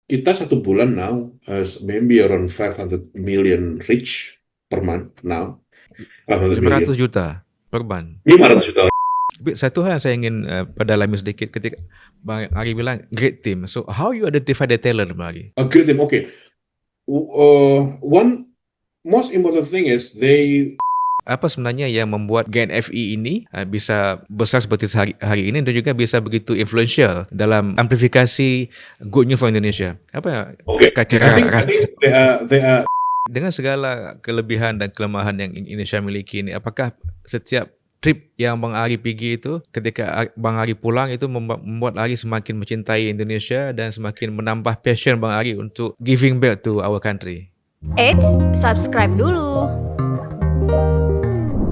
kita satu bulan now, maybe around 500 million reach per month now, 500 500 million. juta per bulan. 500 juta. Tapi satu hal yang saya ingin perdalami sedikit ketika Bang Ari bilang great team. So how you identify the talent, Bang Ari? A great team. Okay. One most important thing is they. Apa sebenarnya yang membuat GNFE ini bisa besar seperti hari ini dan juga bisa begitu influential dalam amplifikasi good news for Indonesia? Apa Okay. I think they are. dengan segala kelebihan dan kelemahan yang Indonesia miliki ini, apakah setiap trip yang Bang Ari pergi itu, ketika Bang Ari pulang itu membuat Ari semakin mencintai Indonesia dan semakin menambah passion Bang Ari untuk giving back to our country? Eits, subscribe dulu.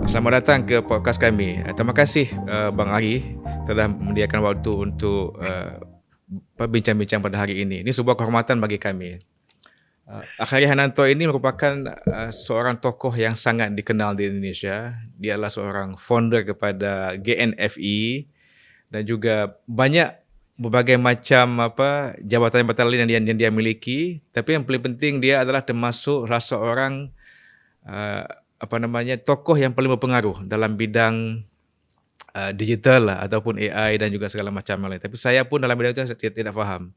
Selamat datang ke podcast kami. Terima kasih Bang Ari telah menyediakan waktu untuk bincang-bincang pada hari ini. Ini sebuah kehormatan bagi kami. Akhari Hananto ini merupakan seorang tokoh yang sangat dikenal di Indonesia. Dia adalah seorang founder kepada GNFE dan juga banyak berbagai macam jabatan-jabatan lain yang dia miliki. Tapi yang paling penting dia adalah termasuk seorang tokoh yang paling berpengaruh dalam bidang digital lah ataupun AI dan juga segala macam lain. Tapi saya pun dalam bidang itu tidak faham.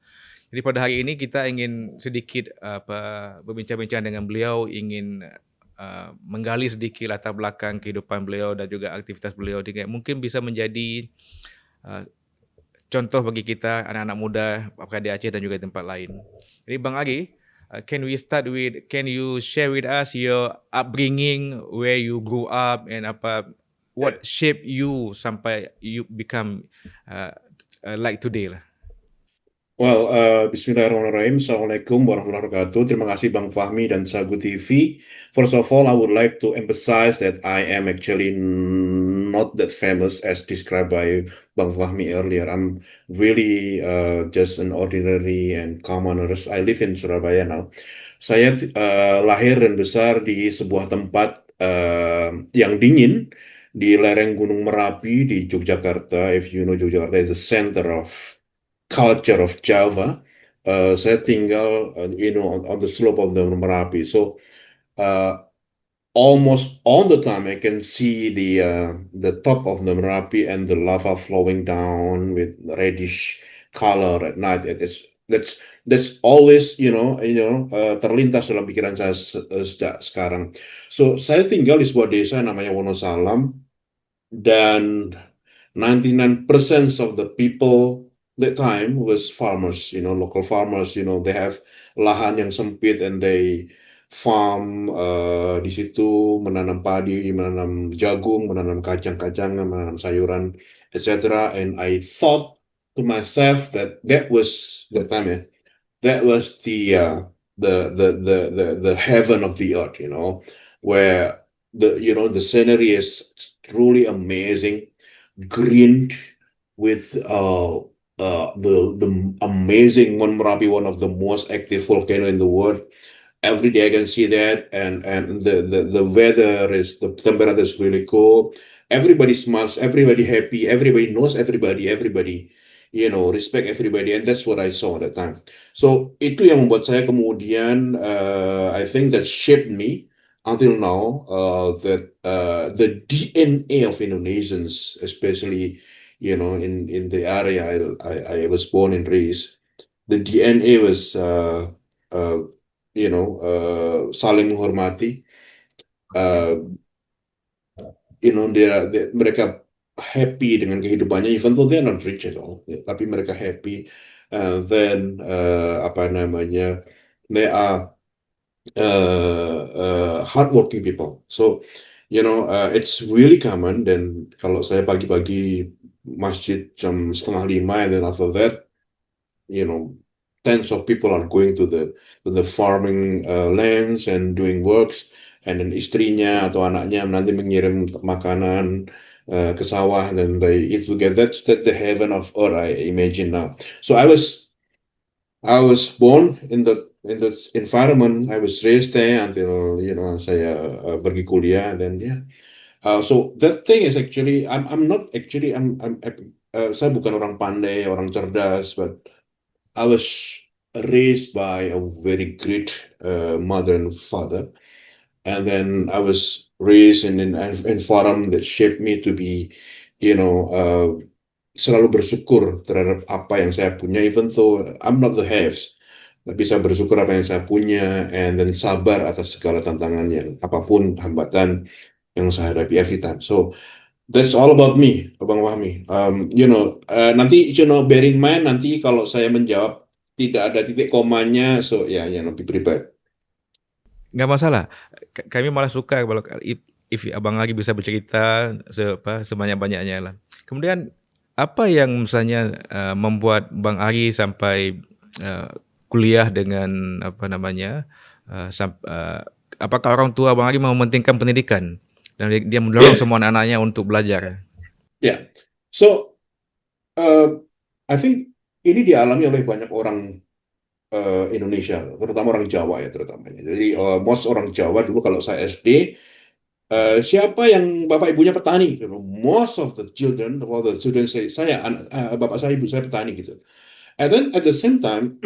Jadi pada hari ini kita ingin sedikit berbincang-bincang dengan beliau, ingin menggali sedikit latar belakang kehidupan beliau dan juga aktivitas beliau, dengan mungkin bisa menjadi contoh bagi kita anak-anak muda apakah di Aceh dan juga di tempat lain. Jadi Bang Ari, can you share with us your upbringing, where you grew up and what shaped you sampai you become like today lah. Well, Bismillahirrahmanirrahim. Assalamualaikum warahmatullahi wabarakatuh. Terima kasih Bang Fahmi dan Sagu TV. First of all, I would like to emphasize that I am actually not that famous as described by Bang Fahmi earlier. I'm really just an ordinary and commoners. I live in Surabaya now. Saya lahir dan besar di sebuah tempat yang dingin di lereng Gunung Merapi di Yogyakarta. If you know, Yogyakarta is the center of culture of Java. Saya tinggal, on the slope of the Merapi. So uh, almost all the time I can see the top of the Merapi and the lava flowing down with reddish color at night. That's always terlintas dalam pikiran saya sejak sekarang. So saya tinggal di sebuah desa namanya Wonosalam, dan 99% of the people that time was farmers, local farmers. They have lahan yang sempit and they farm di situ, menanam padi, menanam jagung, menanam kacang-kacangan, menanam sayuran, etc. And I thought to myself that was the time, that was the heaven of the earth, where the scenery is truly amazing, green with the amazing Mon Merapi, one of the most active volcano in the world. Every day I can see that, and the weather is, the temperature is really cool. Everybody smiles, everybody happy, everybody knows everybody respect everybody, and that's what I saw at the time. So itu yang membuat saya kemudian, I think that shaped me until now, that the DNA of Indonesians, especially in the area I was born and raised, the DNA was uh, saling menghormati. uh, mereka happy dengan kehidupannya, even though they're not rich at all, tapi mereka happy. Then apa namanya, they are hardworking people. So it's really common. Dan kalau saya pagi-pagi masjid jam 4:30, and then after that, tens of people are going to the farming lands and doing works, and then istrinya atau anaknya nanti mengirim makanan ke sawah, dan they eat together. That's the heaven of earth, I imagine now. So I was born in the environment. I was raised there until saya pergi kuliah, and then yeah. So that thing is actually, I'm not actually, saya bukan orang pandai, orang cerdas, but I was raised by a very great mother and father, and then I was raised in an environment that shaped me to be, you know, selalu bersyukur terhadap apa yang saya punya, even though I'm not the haves, tapi saya bersyukur apa yang saya punya, and then sabar atas segala tantangan yang apapun hambatan yang saya hadapi every time. So that's all about me, Abang Wahmi. Nanti, bear in mind nanti kalau saya menjawab tidak ada titik komanya, so ya, be prepared. Nggak masalah. Kami malah suka kalau if Abang lagi bisa bercerita sebanyak-banyaknya lah. Kemudian apa yang misalnya membuat Bang Ari sampai kuliah dengan apa namanya apakah orang tua Bang Ari mementingkan pendidikan dan dia mendorong semua anak-anaknya untuk belajar? Yeah. So I think ini dialami oleh banyak orang Indonesia, terutama orang Jawa ya terutamanya. Jadi most orang Jawa dulu kalau saya SD, siapa yang bapak ibunya petani? Most of the children, all the children say, bapak saya, ibu saya petani gitu. And then at the same time,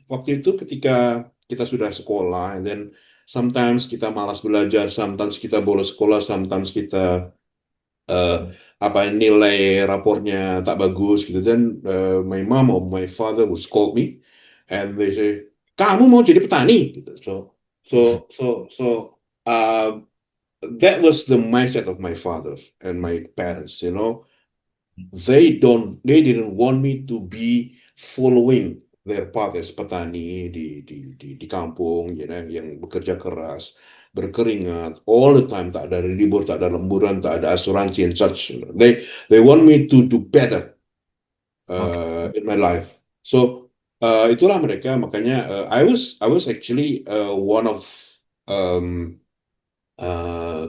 waktu itu ketika kita sudah sekolah, and then sometimes kita malas belajar, sometimes kita bolos sekolah, sometimes kita nilai rapornya tak bagus gitu, dan my mom or my father would scold me, and they say, kamu mau jadi petani gitu. So that was the mindset of my father and my parents. They didn't want me to be following their path as petani di kampung, yang bekerja keras, berkeringat all the time, tak ada libur, tak ada lemburan, tak ada asuransi and such. They want me to do better in my life. So itulah mereka, makanya I was actually one of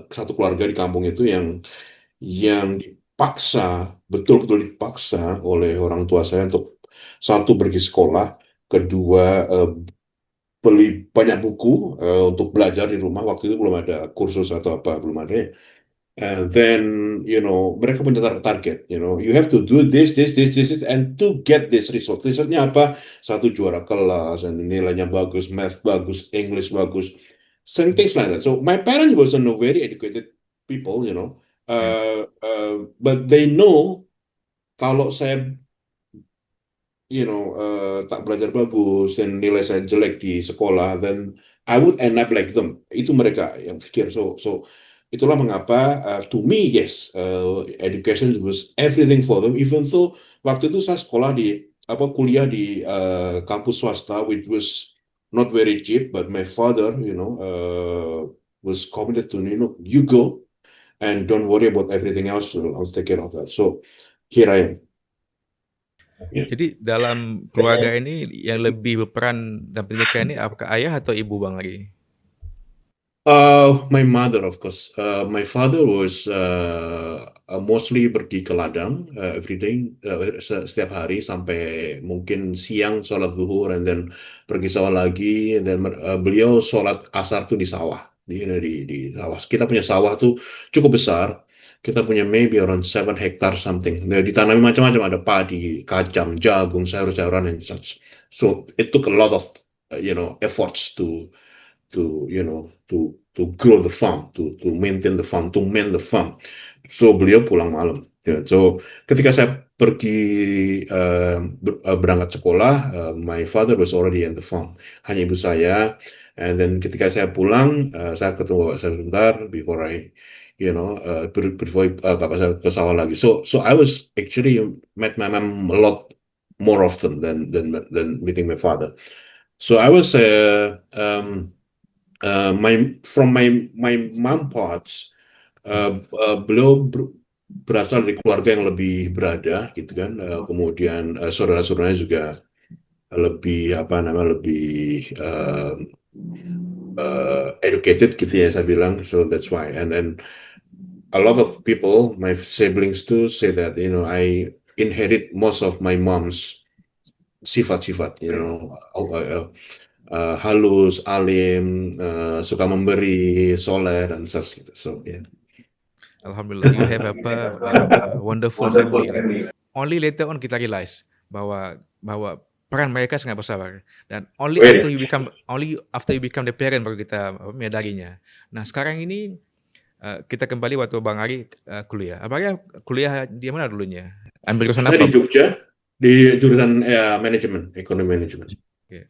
satu keluarga di kampung itu yang dipaksa, betul-betul dipaksa oleh orang tua saya untuk, satu, pergi sekolah, kedua, beli banyak buku untuk belajar di rumah. Waktu itu belum ada kursus atau apa, belum ada ya. And then, mereka punya target, you have to do this, and to get this result. Resultnya apa? Satu, juara kelas, and nilainya bagus, math bagus, English bagus, things like that. So my parents wasn't a very educated people, but they know kalau saya, tak belajar bagus dan nilai saya jelek di sekolah, then I would end up like them. Itu mereka yang pikir. So itulah mengapa to me, yes, education was everything for them. Even though waktu itu saya kuliah di kampus swasta, which was not very cheap, but my father, was committed to, you go and don't worry about everything else. I'll take care of that. So here I am. Yeah. Jadi dalam keluarga ini yang lebih berperan dalam pendidikan ini apakah ayah atau ibu Bang Ari? My mother, of course. My father was mostly pergi ke ladang every day, setiap hari sampai mungkin siang sholat zuhur, and then pergi sawah lagi, and then beliau sholat asar tuh di sawah, di sawah. Kita punya sawah tuh cukup besar. Kita punya maybe around 7 hektar something. Nah, ditanami macam-macam, ada padi, kacang, jagung, sayur-sayuran, and such. So it took a lot of efforts to grow the farm, to maintain the farm, to man the farm. So beliau pulang malam. So ketika saya pergi berangkat sekolah, my father was already in the farm. Hanya ibu saya. And then ketika saya pulang, saya ketemu bapak saya sebentar before bapak saya ke sawah lagi. So I was actually met my mom a lot more often than meeting my father. So I was from my mom parts, beliau berasal dari keluarga yang lebih berada gitu kan, kemudian saudara-saudaranya juga lebih lebih educated gitu ya, saya bilang. So that's why, and then a lot of people, my siblings too, say that I inherit most of my mom's sifat-sifat, halus, alim, suka memberi, soleh, dan such gitu. So yeah. Alhamdulillah, you have a wonderful family. Only later on kita realize bahwa peran mereka sangat besar dan Very much. only after you become the parent baru kita menyadarinya. Nah, sekarang ini kita kembali waktu Bang Ari kuliah. Abang Ari kuliah di mana dulunya? Ambil jurusan Saya apa? di Jogja, di jurusan manajemen, ekonomi manajemen. Oke.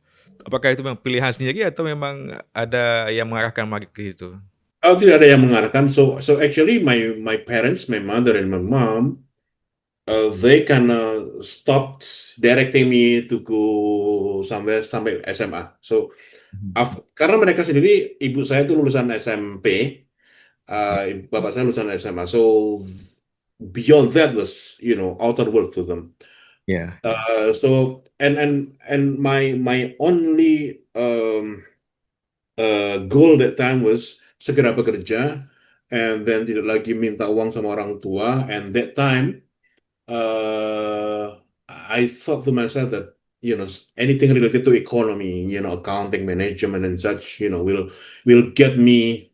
Apakah itu memang pilihan sendiri atau memang ada yang mengarahkan Bang Ari ke situ? Oh, tidak ada yang mengarahkan. So actually my parents, my mother and my mom, they kind of stopped directing me to go sampai SMA. So karena mereka sendiri, ibu saya itu lulusan SMP, bapak saya lulusan SMA. So beyond that was, outer world to them. Ya. So and my only goal that time was segera bekerja, and then tidak lagi minta uang sama orang tua. And that time, I thought to myself that anything related to economy, accounting, management, and such, will get me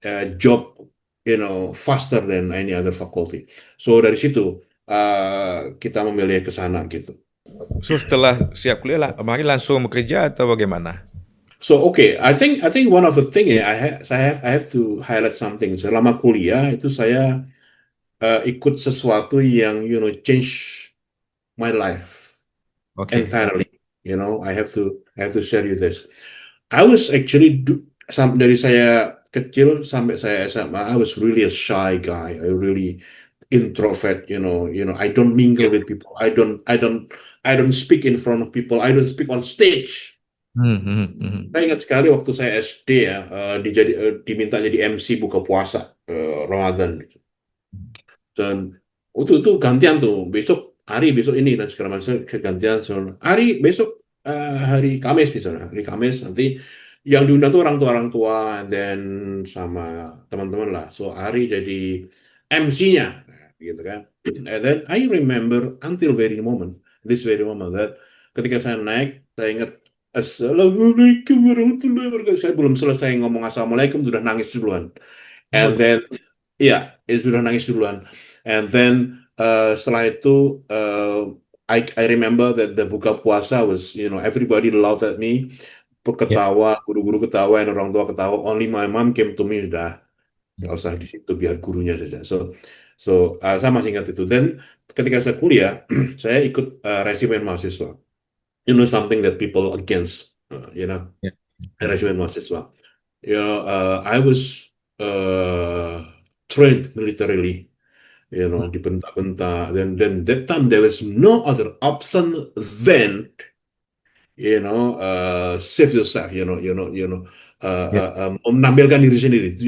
a job, faster than any other faculty. So dari situ kita memilih ke sana gitu. So setelah siap kuliah lah, Bang Ari langsung bekerja atau bagaimana? So okay, I think one of the thing I have to highlight something. Selama kuliah itu saya ikut sesuatu yang change my life Oke. entirely. I have to share you this. I was actually dari saya kecil sampai saya SMA, I was really a shy guy. I really introvert. I don't mingle with people. I don't speak in front of people. I don't speak on stage. Saya ingat sekali waktu saya SD ya, diminta jadi MC buka puasa Ramadan. Dan itu gantian tuh, besok ini dan segala macam gantian. So, besok hari Kamis misalnya, hari Kamis nanti yang diundang tuh orang tua, and then sama teman-teman lah. So Ari jadi MC-nya, gitu kan. And then I remember until this very moment that ketika saya naik, saya ingat Assalamualaikum warahmatullahi wabarakatuh. Saya belum selesai ngomong Assalamualaikum sudah nangis duluan. And then, ya, sudah nangis duluan. And then setelah itu, I remember that the buka puasa was, everybody laughed at me, ketawa, guru-guru ketawa, dan orang tua ketawa. Only my mom came to me, udah, nggak usah di situ, biar gurunya saja. So saya masih ingat itu. Dan ketika saya kuliah, saya ikut resimen mahasiswa. Something that people against, resimen mahasiswa. I was trained militarily, dibentak-bentak. Then that time there was no other option than, save yourself, menampilkan diri sendiri,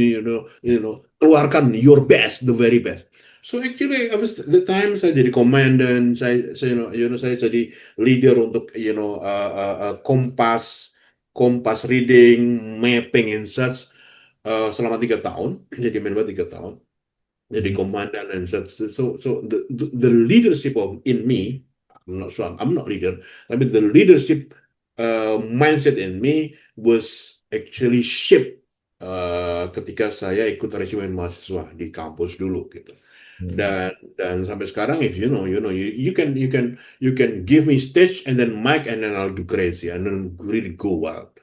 keluarkan your best, the very best. So actually, the time saya jadi komandan, saya jadi leader untuk, kompas reading, mapping, and such, selama 3 tahun, jadi member 3 tahun, jadi komandan, and such. So the leadership in me, I'm not sure, I'm not leader, tapi the leadership mindset in me was actually shaped ketika saya ikut resimen mahasiswa di kampus dulu gitu. Dan sampai sekarang, if you can give me stage and then mic and then I'll do crazy and then really go wild.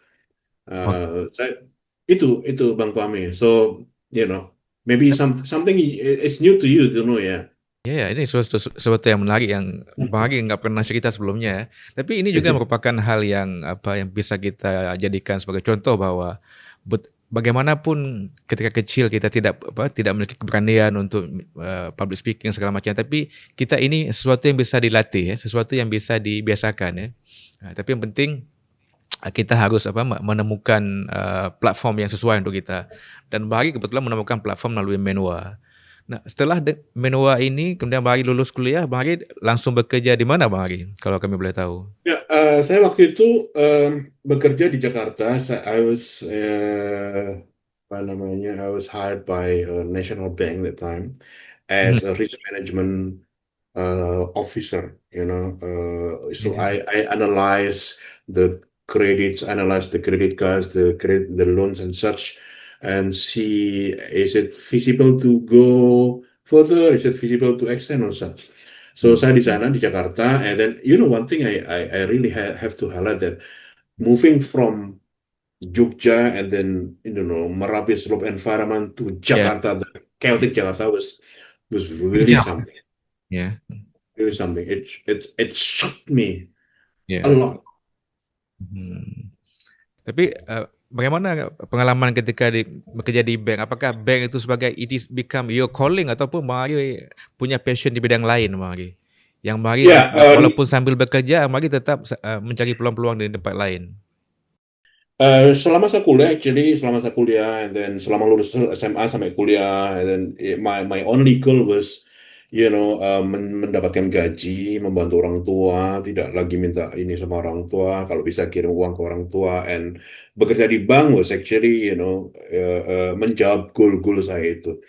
Itu Bang Fahmi. So maybe something is new to you to know ya. Ya, ini sesuatu yang menarik yang Bang Agi nggak pernah cerita sebelumnya. Tapi ini juga merupakan hal yang bisa kita jadikan sebagai contoh bahwa bagaimanapun ketika kecil kita tidak memiliki keberanian untuk public speaking segala macam, tapi kita ini sesuatu yang bisa dilatih ya, sesuatu yang bisa dibiasakan ya. Tapi yang penting kita harus menemukan platform yang sesuai untuk kita. Dan Bang Agi kebetulan menemukan platform melalui Menwa. Nah, setelah Menwa ini, kemudian Bang Ari lulus kuliah, Bang Ari langsung bekerja di mana, Bang Ari? Kalau kami boleh tahu. Ya, saya waktu itu bekerja di Jakarta. I was hired by National Bank that time as a risk management officer. So I analyze the credits, analyze the credit cards, the loans and such, and see, is it feasible to go further? Is it feasible to extend or such? So saya di sana di Jakarta, and then one thing I really have to highlight that moving from Jogja and then Merapi slope environment to Yeah. Jakarta, the chaotic Jakarta was really Yeah. something, Yeah. really something. It shocked me a Yeah. lot. Hmm. Tapi bagaimana pengalaman ketika bekerja di bank? Apakah bank itu sebagai it is become your calling ataupun Bang Ari punya passion di bidang lain Bang Ari? Yang Bang Ari Ya, walaupun sambil bekerja Bang Ari tetap mencari peluang-peluang di tempat lain. selama saya kuliah, selama saya kuliah, and then selama lulus SMA sampai kuliah, and then my only goal was, mendapatkan gaji, membantu orang tua, tidak lagi minta ini sama orang tua, kalau bisa kirim uang ke orang tua, and bekerja di bank was actually, menjawab goal-goal saya itu.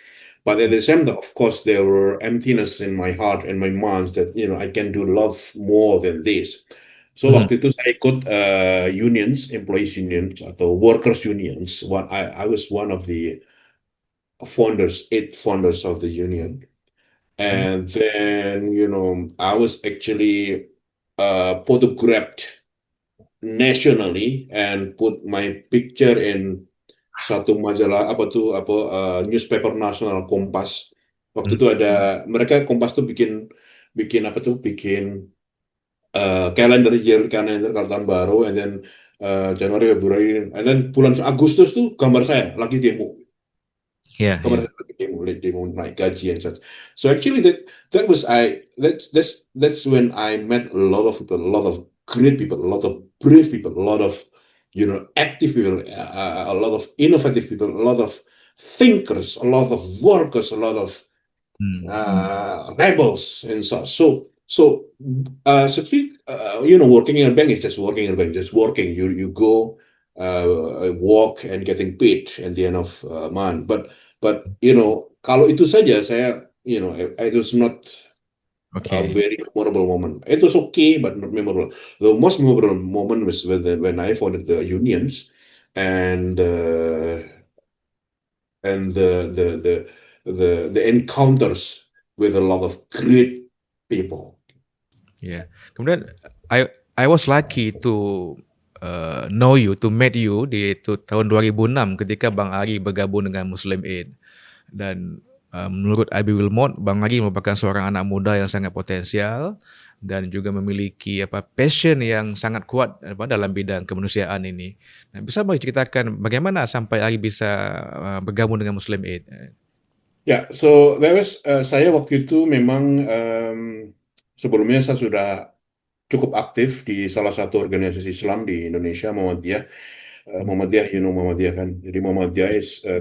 But at the same time, of course, there were emptiness in my heart and my mind that, I can do love more than this. So Mhm. waktu itu saya ikut unions, employees unions atau workers unions. I was one of the founders, 8 founders of the union, and then I was actually photographed nationally and put my picture in satu majalah newspaper nasional Kompas. Waktu itu ada mereka Kompas tuh bikin bikin apa tuh bikin year calendar kalau tahun baru, and then Januari, Februari, and then bulan Agustus tuh gambar saya lagi demo, Yeah, gambar yeah. saya lagi demo naik gaji and such. So actually that was that's when I met a lot of people, a lot of great people, a lot of brave people, a lot of active people, a lot of innovative people, a lot of thinkers, a lot of workers, a lot of rebels and such. Working in a bank is just working in a bank, just working. You go, walk and getting paid at the end of month. But kalau itu saja saya, it was not a Okay. very memorable moment. It was okay, but not memorable. The most memorable moment was when I founded the unions, and the encounters with a lot of great people. Yeah. Kemudian I was lucky to know you, to meet you di tahun 2006 ketika Bang Ari bergabung dengan Muslim Aid. Dan menurut Abi Wilmot, Bang Ari merupakan seorang anak muda yang sangat potensial dan juga memiliki passion yang sangat kuat dalam bidang kemanusiaan ini. Nah, bisa Bang ceritakan bagaimana sampai Ari bisa bergabung dengan Muslim Aid? Ya, so saya waktu itu memang sebelumnya saya sudah cukup aktif di salah satu organisasi Islam di Indonesia, Muhammadiyah. Muhammadiyah kan. Jadi Muhammadiyah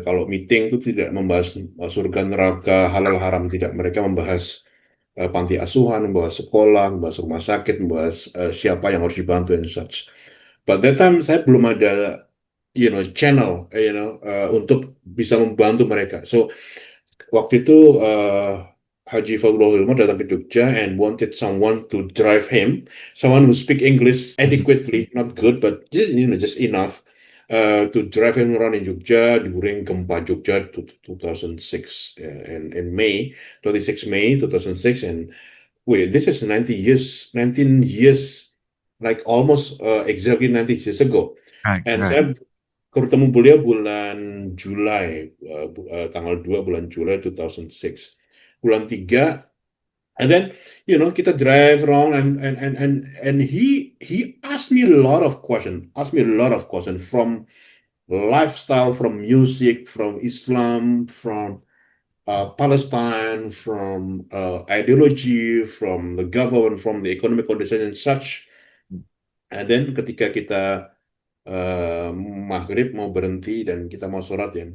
kalau meeting itu tidak membahas surga neraka halal haram, tidak. Mereka membahas panti asuhan, membahas sekolah, membahas rumah sakit, membahas siapa yang harus dibantu and such. But that time saya belum ada channel untuk bisa membantu mereka. So waktu itu Haji Fadlul Hilman datang ke Jogja and wanted someone to drive him, someone who speak English adequately, not good, but just enough to drive him around in Jogja during Gempa Jogja 2006 in May, 26 May 2006, and wait, this is 19 years, like almost exactly 90 years ago. Right, And right. saya ketemu beliau bulan Julai, tanggal 2 bulan Julai 2006. Bulan 3, and then kita drive around, and he asked me a lot of questions from lifestyle, from music, from Islam, from Palestine, from ideology, from the government, from the economic condition and such. And then ketika kita maghrib mau berhenti dan kita mau sholat ya,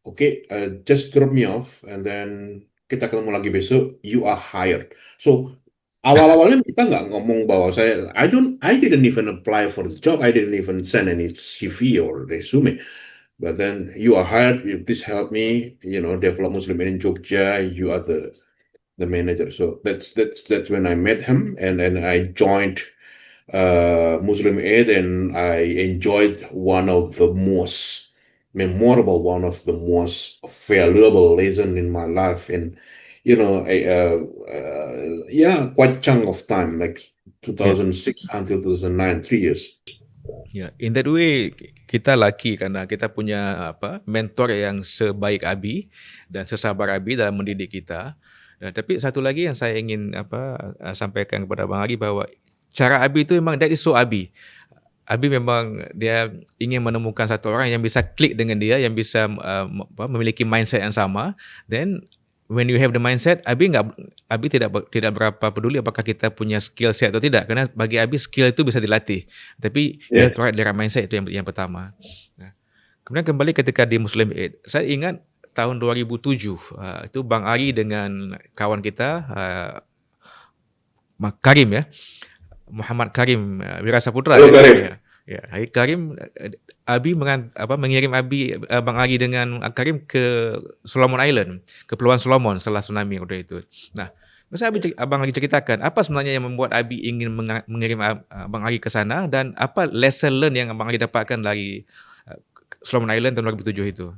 okay, just drop me off, and then kita ketemu lagi besok, you are hired. So awal-awalnya kita nggak ngomong bahwa I didn't even apply for the job, I didn't even send any CV or resume. But then you are hired, you please help me, develop Muslim in Jogja, you are the manager. So that's when I met him, and then I joined Muslim Aid, and I enjoyed one of the most memorable, one of the most valuable lesson in my life yeah, quite chunk of time, like Yeah. 2006 until 2009, 3 years. Ya, in that way kita lucky karena kita punya mentor yang sebaik Abi dan sesabar Abi dalam mendidik kita. Tapi satu lagi yang saya ingin sampaikan kepada Bang Agi bahwa cara Abi itu memang that is so Abi. Abi memang dia ingin menemukan satu orang yang bisa klik dengan dia, yang bisa memiliki mindset yang sama. Then when you have the mindset, Abi tidak berapa peduli apakah kita punya skill set atau tidak, karena bagi Abi skill itu bisa dilatih. Tapi you have to right the right mindset, itu yang pertama. Nah, kemudian kembali ketika di Muslim Aid, saya ingat tahun 2007 itu Bang Ari dengan kawan kita Karim ya. Muhammad Karim Wirasaputra. Halo, Karim. Ya, Hari Karim, Abi mengirim Bang Agi dengan Karim ke Solomon Island, Kepulauan Solomon setelah tsunami waktu itu. Nah, masa Abang Agi ceritakan apa sebenarnya yang membuat Abi ingin mengirim Bang Agi ke sana, dan apa lesson learn yang Abang Agi dapatkan dari Solomon Island tahun 2007 itu?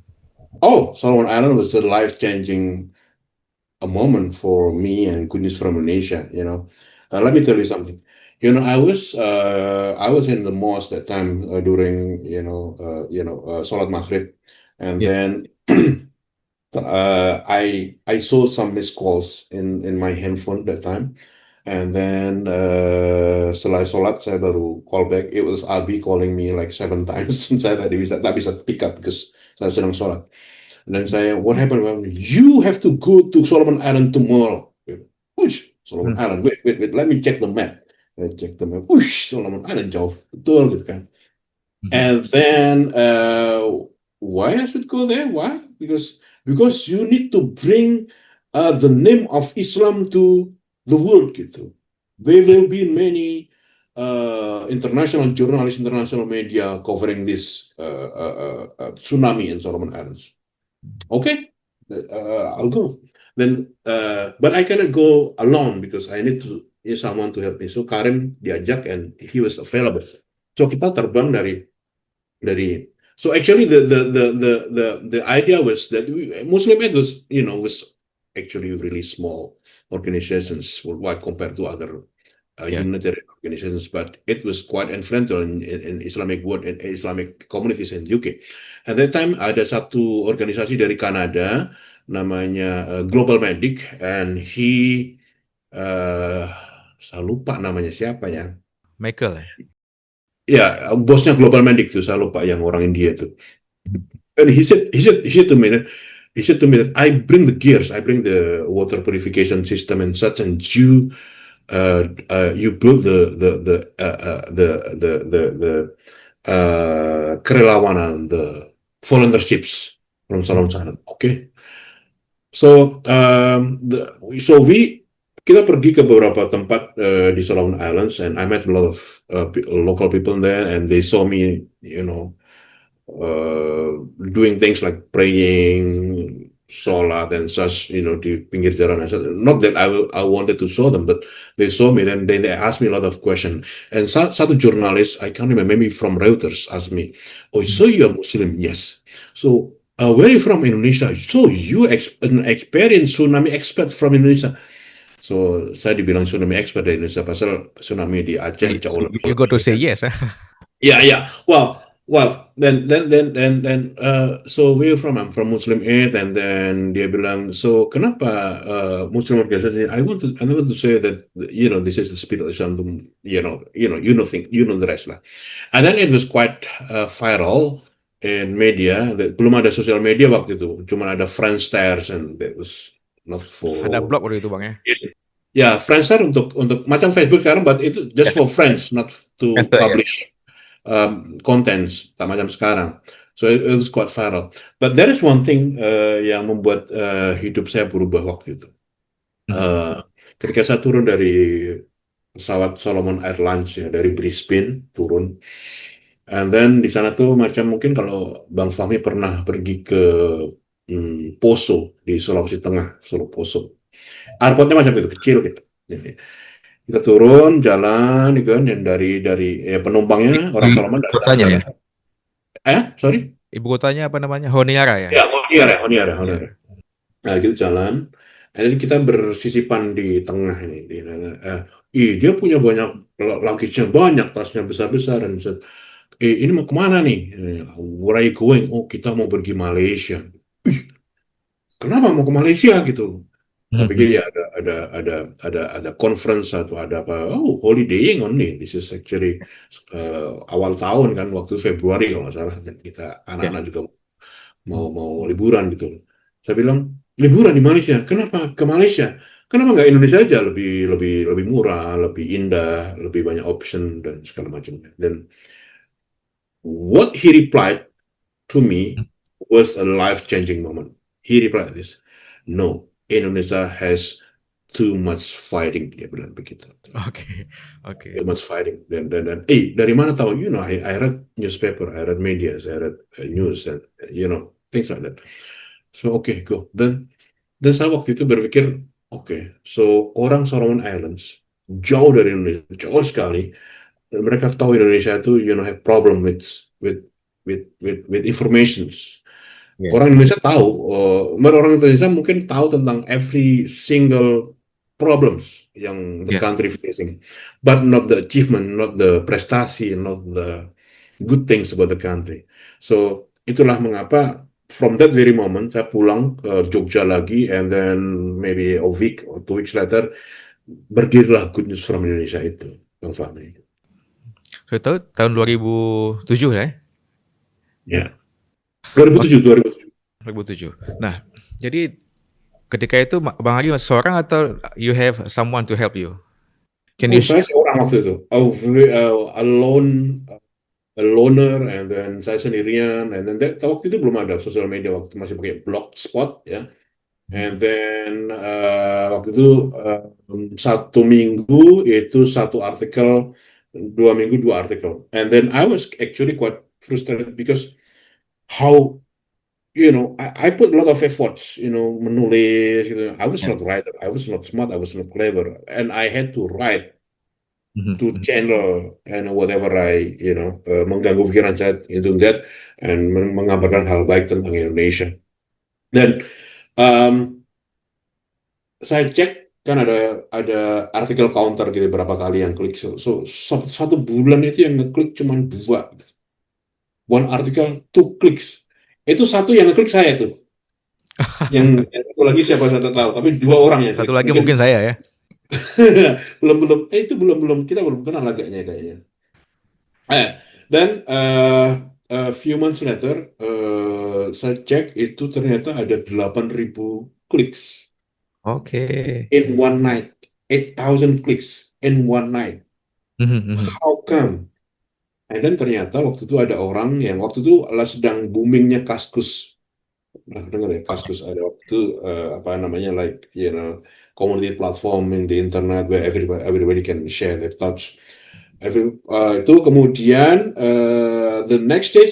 Oh, Solomon Island was a life-changing moment for me and Good News from Indonesia. Let me tell you something. I was in the mosque that time during Salat Maghrib, and Yeah. then I saw some missed calls in my handphone that time, and then setelah sholat saya baru call back. It was Abi calling me like 7 times. Saya tak bisa pick up because saya sedang sholat. And then saya, what happened? Well, you have to go to Solomon Island tomorrow. Push Solomon Island. Wait. Let me check the map. I check the map. Push Solomon Island jauh, betul gitu kan. And then why I should go there? Why? Because you need to bring the name of Islam to the world gitu. There will be many international journalists, international media covering this tsunami in Solomon Islands. Okay, I'll go. Then, but I cannot go alone because I need someone to help me. So Karim diajak and he was available. So kita terbang dari. So actually, the idea was that Muslim Aid was actually really small organizations worldwide compared to other humanitarian organizations, but it was quite influential in Islamic world and Islamic communities in UK. At that time, ada satu organisasi dari Kanada namanya Global Medic, and saya lupa namanya siapa ya. Michael. Ya, bosnya Global Medic tuh, saya lupa yang orang India tuh. And he said to me that I bring the gears, I bring the water purification system and such, and you build the kerelawanan, the volunteerships from Solomon Island. Okay, so kita pergi ke beberapa tempat di Solomon Islands, and I met a lot of local people there, and they saw me, doing things like praying, sholat, and such, di pinggir jalan. Not that I wanted to show them, but they saw me, and then they asked me a lot of questions. And satu jurnalis, I can't remember, maybe from Reuters, asked me, "Oh, so you're Muslim?" Yes. So, where are you from? Indonesia. So you an experienced tsunami expert from Indonesia. So saya dibilang tsunami expert dari Indonesia, pasal tsunami di Aceh jauh lebih. You got to say yes. Yeah. Well. Then. So where you from? I'm from Muslim Aid, and then dia bilang, so kenapa Muslim organisasi? I want to say that this is the spirit of Islam. You know the rest lah. And then it was quite viral in media. Belum ada sosial media waktu itu, cuma ada Friendster, and that was not for. Ada blog waktu itu Bang ya? Ya, Friendster untuk macam Facebook sekarang, but itu just for friends, not to publish contents, tak macam sekarang. So it was quite viral. But there is one thing yang membuat hidup saya berubah waktu itu. Ketika saya turun dari pesawat Solomon Airlines ya, dari Brisbane turun, and then di sana tuh macam mungkin kalau Bang Fahmi pernah pergi ke Poso di Sulawesi Tengah, Solo Poso. Airportnya macam itu, kecil gitu. Jadi, kita turun jalan kan, dan dari penumpangnya orang Solomon Kotanya ya? Sorry? Ibu kotanya apa namanya? Honiara ya? Ya, Honiara. Nah, gitu jalan. And then kita bersisipan di tengah ini. Dia punya banyak luggage-nya banyak, tasnya besar-besar dan ini mau kemana nih? Where are you going? Oh, kita mau pergi Malaysia. Kenapa mau ke Malaysia gitu? Saya pikir Mhm. ya ada conference atau ada apa? Oh, holidaying only. This is actually awal tahun kan, waktu Februari kalau nggak salah. Dan kita Ya. anak-anak juga mau liburan gitu. Saya bilang liburan di Malaysia. Kenapa ke Malaysia? Kenapa nggak Indonesia aja lebih lebih lebih murah, lebih indah, lebih banyak option dan segala macamnya. Dan what he replied to me was a life-changing moment. He replied this, no, Indonesia has too much fighting. Dia bilang begitu. Oke, oke. Too much fighting. Dan dari mana tahu? I read newspaper, I read media, I read news, and things like that. So okay, go. Dan saya waktu itu berpikir, so orang Solomon Islands jauh dari Indonesia, jauh sekali. Dan mereka tahu Indonesia itu, have problem with informations. Ya. Orang Indonesia tahu, orang Indonesia mungkin tahu tentang every single problems yang the Ya. country facing, but not the achievement, not the prestasi, not the good things about the country. So itulah mengapa from that very moment saya pulang ke Jogja lagi, and then maybe a week or 2 weeks later berdirilah Good News from Indonesia itu, Bang Fahmi. Saya tahu tahun 2007 ya? Ya, Oh, 2007, 2007. 2007. Nah, jadi ketika itu Bang Agi seorang atau you have someone to help you? Can you Saya share? seorang waktu itu, alone, a loner, and then saya sendirian, and then waktu itu belum ada sosial media, waktu masih pakai blogspot ya, and then waktu itu 1 minggu itu 1 artikel, 2 minggu 2 artikel, and then I was actually quite frustrated because how I put a lot of efforts, menulis gitu. I was Ya. not writer, I was not smart, I was not clever, and I had to write Mhm, to mhm. channel and whatever mengganggu pikiran saya into that, and mengabarkan hal baik tentang Indonesia. Dan saya cek kan ada artikel counter gitu, berapa kali yang klik. So, satu bulan itu yang ngeklik cuma 2. One article 2 clicks. Itu satu yang ngeklik saya tuh. Yang satu lagi siapa saya tak tahu, tapi 2 orang yang Satu klik. lagi Mungkin mungkin saya ya. itu belum kita belum kenal kayaknya. Dan a few months later, saya cek itu ternyata ada 8.000 clicks Oke. in one night, 8,000 clicks in one night. Mhm, mhm. How come? And then ternyata waktu itu ada orang yang waktu itu sedang boomingnya Kaskus. Nah, dengar ya, Kaskus ada waktu itu, apa namanya, like community platform in the internet where everybody can share their thoughts. Itu kemudian the next day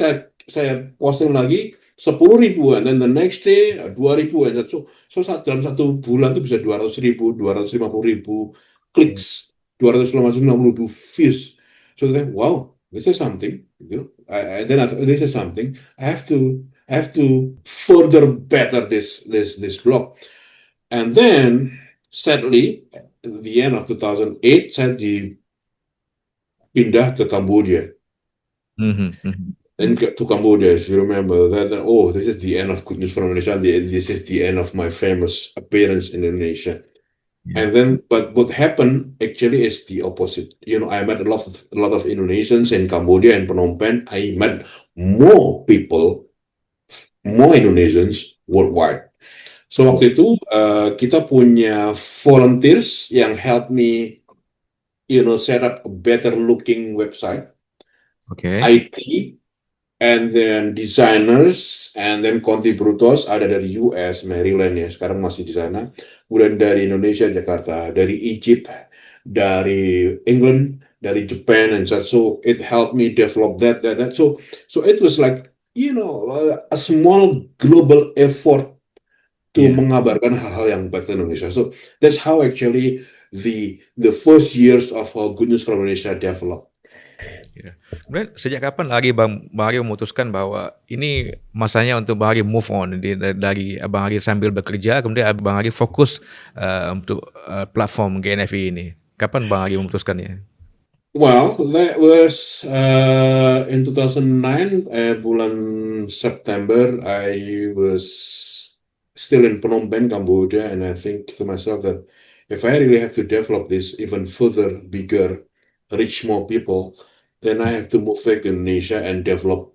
saya posting lagi 10.000, and then the next day 2.000, and dalam 1 bulan itu bisa 200.000, 250.000 clicks, 250.000 views. So then, wow, this is something. This is something. I have to further better this blog. And then sadly, at the end of 2008, saya dipindah ke Cambodia. Mhm, mhm. And to Cambodia, if you remember that, this is the end of Good News from Indonesia. This is the end of my famous appearance in Indonesia. Ya. And then, but what happened actually is the opposite. I met a lot of Indonesians in Cambodia and Phnom Penh. I met more people, more Indonesians worldwide. So waktu itu kita punya volunteers yang help me, set up a better looking website, Oke. IT, and then designers, and then contributors ada dari US, Maryland ya, sekarang masih di sana. Kemudian dari Indonesia, Jakarta, dari Egypt, dari England, dari Japan, and such. So it helped me develop that. So it was like, a small global effort to Iya. mengabarkan hal-hal yang baik di Indonesia. So that's how actually the first years of Good News from Indonesia developed. Ya. Kemudian sejak kapan lagi Bang Ari memutuskan bahwa ini masanya untuk Bang Ari move on dari Abang Ari sambil bekerja, kemudian Abang Ari fokus untuk platform GNFI ini. Kapan Bang Ari memutuskannya? Well, that was in 2009, bulan September. I was still in Phnom Penh, Cambodia, and I think to myself that if I really have to develop this even further, bigger, reach more people, then I have to move back to Indonesia and develop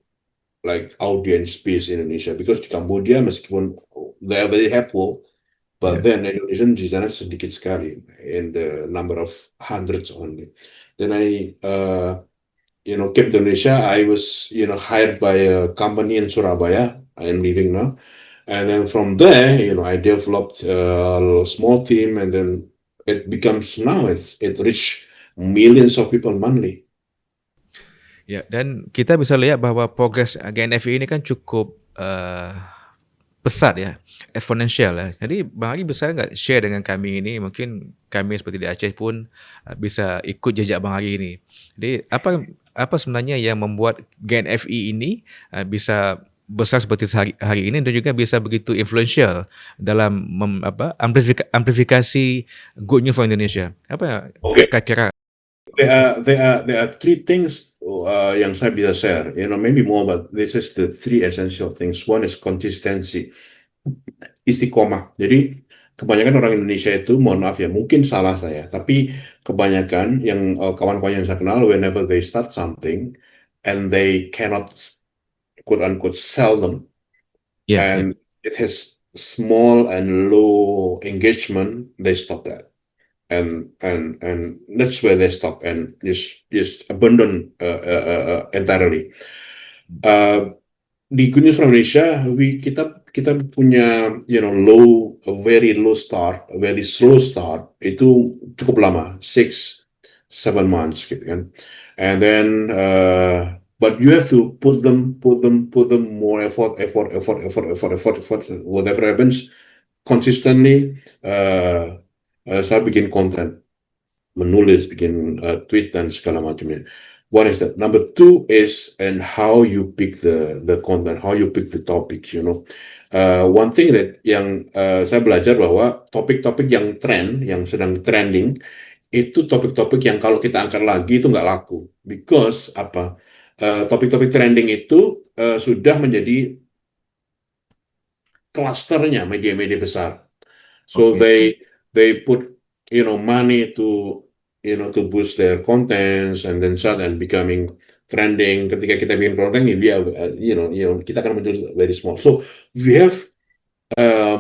like audience base in Indonesia. Because di Cambodia, meskipun they are very helpful, but Ya. then Indonesian di sana sedikit sekali, in the number of hundreds only. Then I came to Indonesia. I was, hired by a company in Surabaya. I am living now. And then from there, I developed a small team, and then it becomes now, it reached millions of people monthly. Ya, dan kita bisa lihat bahwa progres GNFI ini kan cukup pesat ya, exponential ya. Jadi Bang Ari bisa nggak share dengan kami ini, mungkin kami seperti di Aceh pun bisa ikut jejak Bang Ari ini. Jadi apa sebenarnya yang membuat GNFI ini bisa besar seperti hari ini dan juga bisa begitu influential dalam amplifikasi good news for Indonesia. Apa Okay. kira-kira? There are three things yang saya bisa share. Maybe more, but this is the three essential things. One is consistency, istiqomah. Jadi kebanyakan orang Indonesia itu, mohon maaf ya, mungkin salah saya, tapi kebanyakan yang kawan-kawan yang saya kenal, whenever they start something and they cannot quote unquote sell them, Ya, ya. and it has small and low engagement, they stop that. And that's where they stop and just abandon entirely. Di Good News from Indonesia, kita punya a very low start, a very slow start, itu cukup lama, 6-7 months gitu kan. And then but you have to put them more effort, whatever happens consistently. Saya bikin konten, menulis, bikin tweet dan segala macamnya. One is that. Number two is and how you pick the content, how you pick the topic. One thing that yang saya belajar bahwa topik-topik yang yang sedang trending, itu topik-topik yang kalau kita angkat lagi itu nggak laku. Because apa? Topik-topik trending itu sudah menjadi klasternya media-media besar. So Okay. they put money to boost their contents and then start and becoming trending. Ketika kita bikin konten, dia kita akan muncul very small. So we have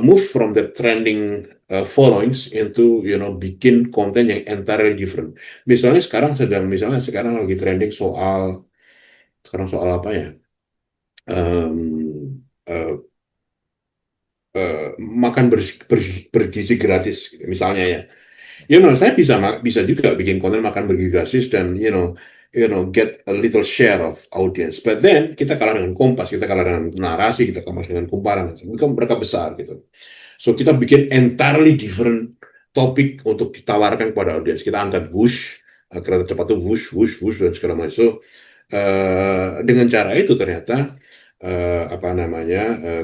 moved from the trending followings into bikin konten yang entirely different. Misalnya sekarang lagi trending soal apa ya? Um, uh, Makan bergizi gratis misalnya ya. Saya bisa juga bikin konten makan bergizi gratis dan get a little share of audience. But then kita kalah dengan Kompas, kita kalah dengan narasi, kita kalah dengan kumparan. Mereka besar gitu. So kita bikin entirely different topik untuk ditawarkan kepada audiens. Kita angkat Wush, kereta cepat itu Wush dan segala macam. So dengan cara itu ternyata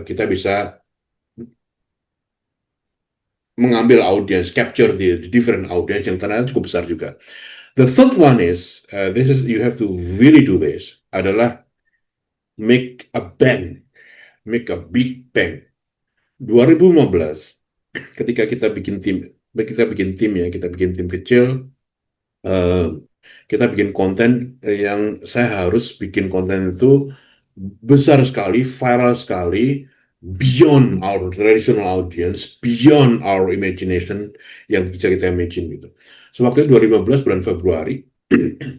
kita bisa mengambil audience, capture the different audience yang ternyata cukup besar juga. The third one is, you have to really do this, adalah make a big bang. 2015, ketika kita bikin tim kecil, kita bikin konten yang saya harus bikin konten itu besar sekali, viral sekali, beyond our traditional audience, beyond our imagination yang bisa kita imagine gitu. So waktu itu 2015 bulan Februari,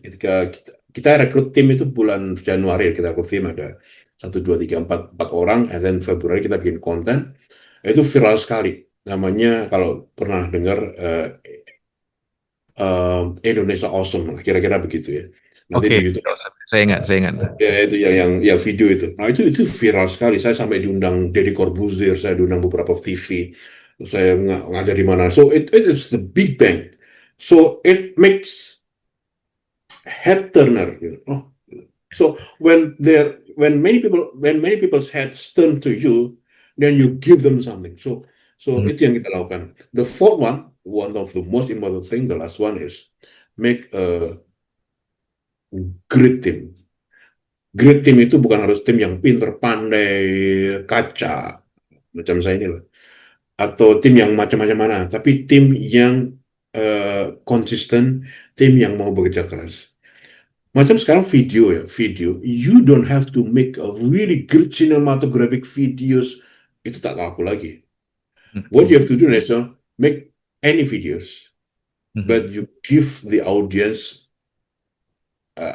ketika kita rekrut tim itu bulan Januari, kita rekrut tim ada 1, 2, 3, 4 orang, and then Februari kita bikin konten, itu viral sekali. Namanya kalau pernah dengar Indonesia Awesome, kira-kira begitu ya. Nanti Oke, di YouTube. saya ingat. Ya itu yang video itu. Nah itu viral sekali. Saya sampai diundang Deddy Corbuzier, saya diundang beberapa TV. Saya ngajar di mana. So it is the big bang. So it makes head turner. So when many people's heads turn to you, then you give them something. So Hmm. itu yang kita lakukan. The fourth one of the most important thing, the last one is make a great team. Great team itu bukan harus tim yang pinter, pandai, kaca, macam saya ini loh. Atau tim yang macam-macam mana, tapi tim yang konsisten, tim yang mau bekerja keras. Macam sekarang video, you don't have to make a really good cinematographic videos, itu tak laku lagi. What you Hmm. have to do is make any videos, Hmm. but you give the audience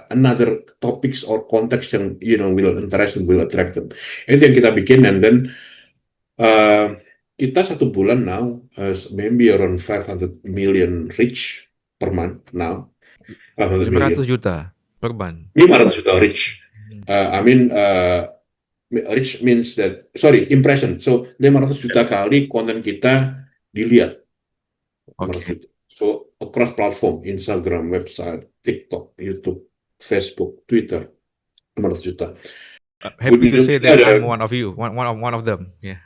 another topics or context yang will interest and will attract them. Itu yang kita bikin, and then kita 1 bulan now maybe around 500 million reach per month now. 500 million. 500 juta per ban. 500 juta reach. Hmm. I mean, reach means that, sorry, impression. So 500 juta kali konten kita dilihat. 500 Okay. juta. So across platform, Instagram, website, TikTok, YouTube, Facebook, Twitter, 500 juta. Good Happy to news say kita that ada, I'm one of you, one of them. Yeah.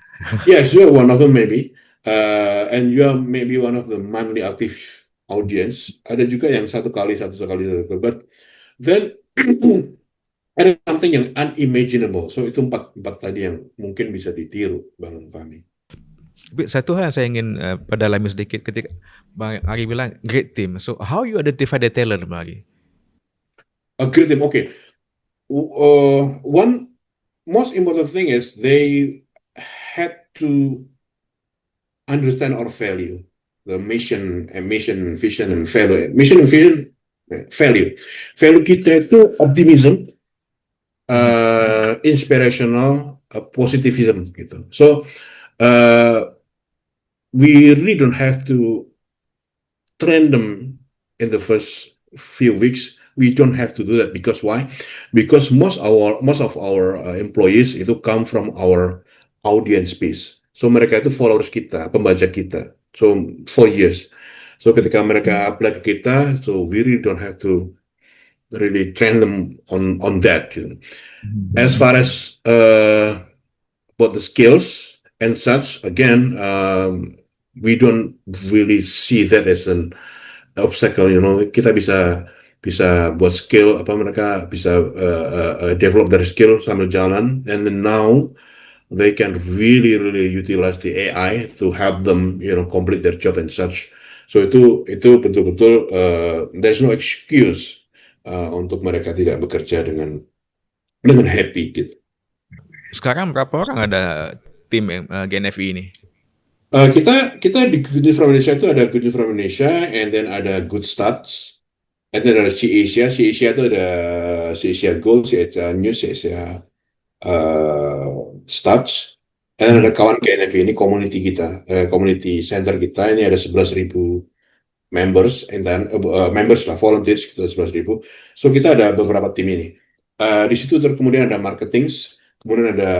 yes, you are one of them maybe, and you are maybe one of the monthly active audience. Ada juga yang satu kali, but then ada something yang unimaginable. So itu empat tadi yang mungkin bisa ditiru, Bang Fahmi. Tapi satu hal yang saya ingin perdalami sedikit ketika Bang Ari bilang great team. So how you identify the talent, Bang Ari? A great team. Okay. One most important thing is they had to understand our value, the mission, vision, and value. Mission and vision, value. Value kita itu optimism, inspirational, positivism gitu. So we really don't have to train them in the first few weeks. We don't have to do that because why? Because most of our employees itu come from our audience base. So mereka itu followers kita, pembaca kita. So 4 years. So ketika mereka apply ke kita, so we really don't have to really train them on that. As far as about the skills and such, again, we don't really see that as an obstacle. Kita bisa buat skill, apa mereka bisa develop their skill sambil jalan, and then now they can really utilize the AI to help them complete their job and such. So itu betul-betul there's no excuse untuk mereka tidak bekerja dengan happy gitu. Sekarang berapa orang ada tim GNFI ini? Kita di Good News from Indonesia itu ada Good News from Indonesia, and then ada Good Stats, and then ada C-Asia. C-Asia itu ada C-Asia Gold, C-Asia News, C-Asia Stats, and then ada kawan KNF ini community kita, community center kita ini ada 11.000 members, and then members lah, volunteers kita 11.000. So kita ada beberapa tim ini. Di situ kemudian ada marketing, kemudian ada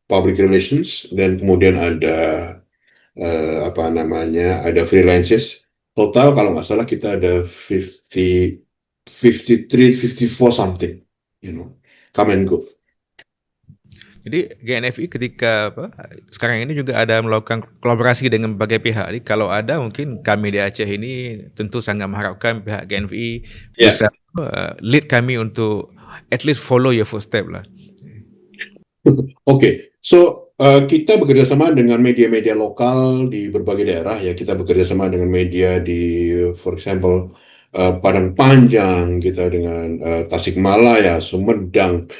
public relations, dan kemudian ada ada freelancers. Total kalau nggak salah kita ada 53, 54 something, come and go. Jadi GNFI ketika sekarang ini juga ada melakukan kolaborasi dengan berbagai pihak. Jadi kalau ada mungkin kami di Aceh ini tentu sangat mengharapkan pihak GNFI bisa lead kami untuk at least follow your footstep lah. Oke, so kita bekerja sama dengan media-media lokal di berbagai daerah ya. Kita bekerja sama dengan media di, for example, Padang Panjang, kita dengan Tasikmalaya, Sumedang,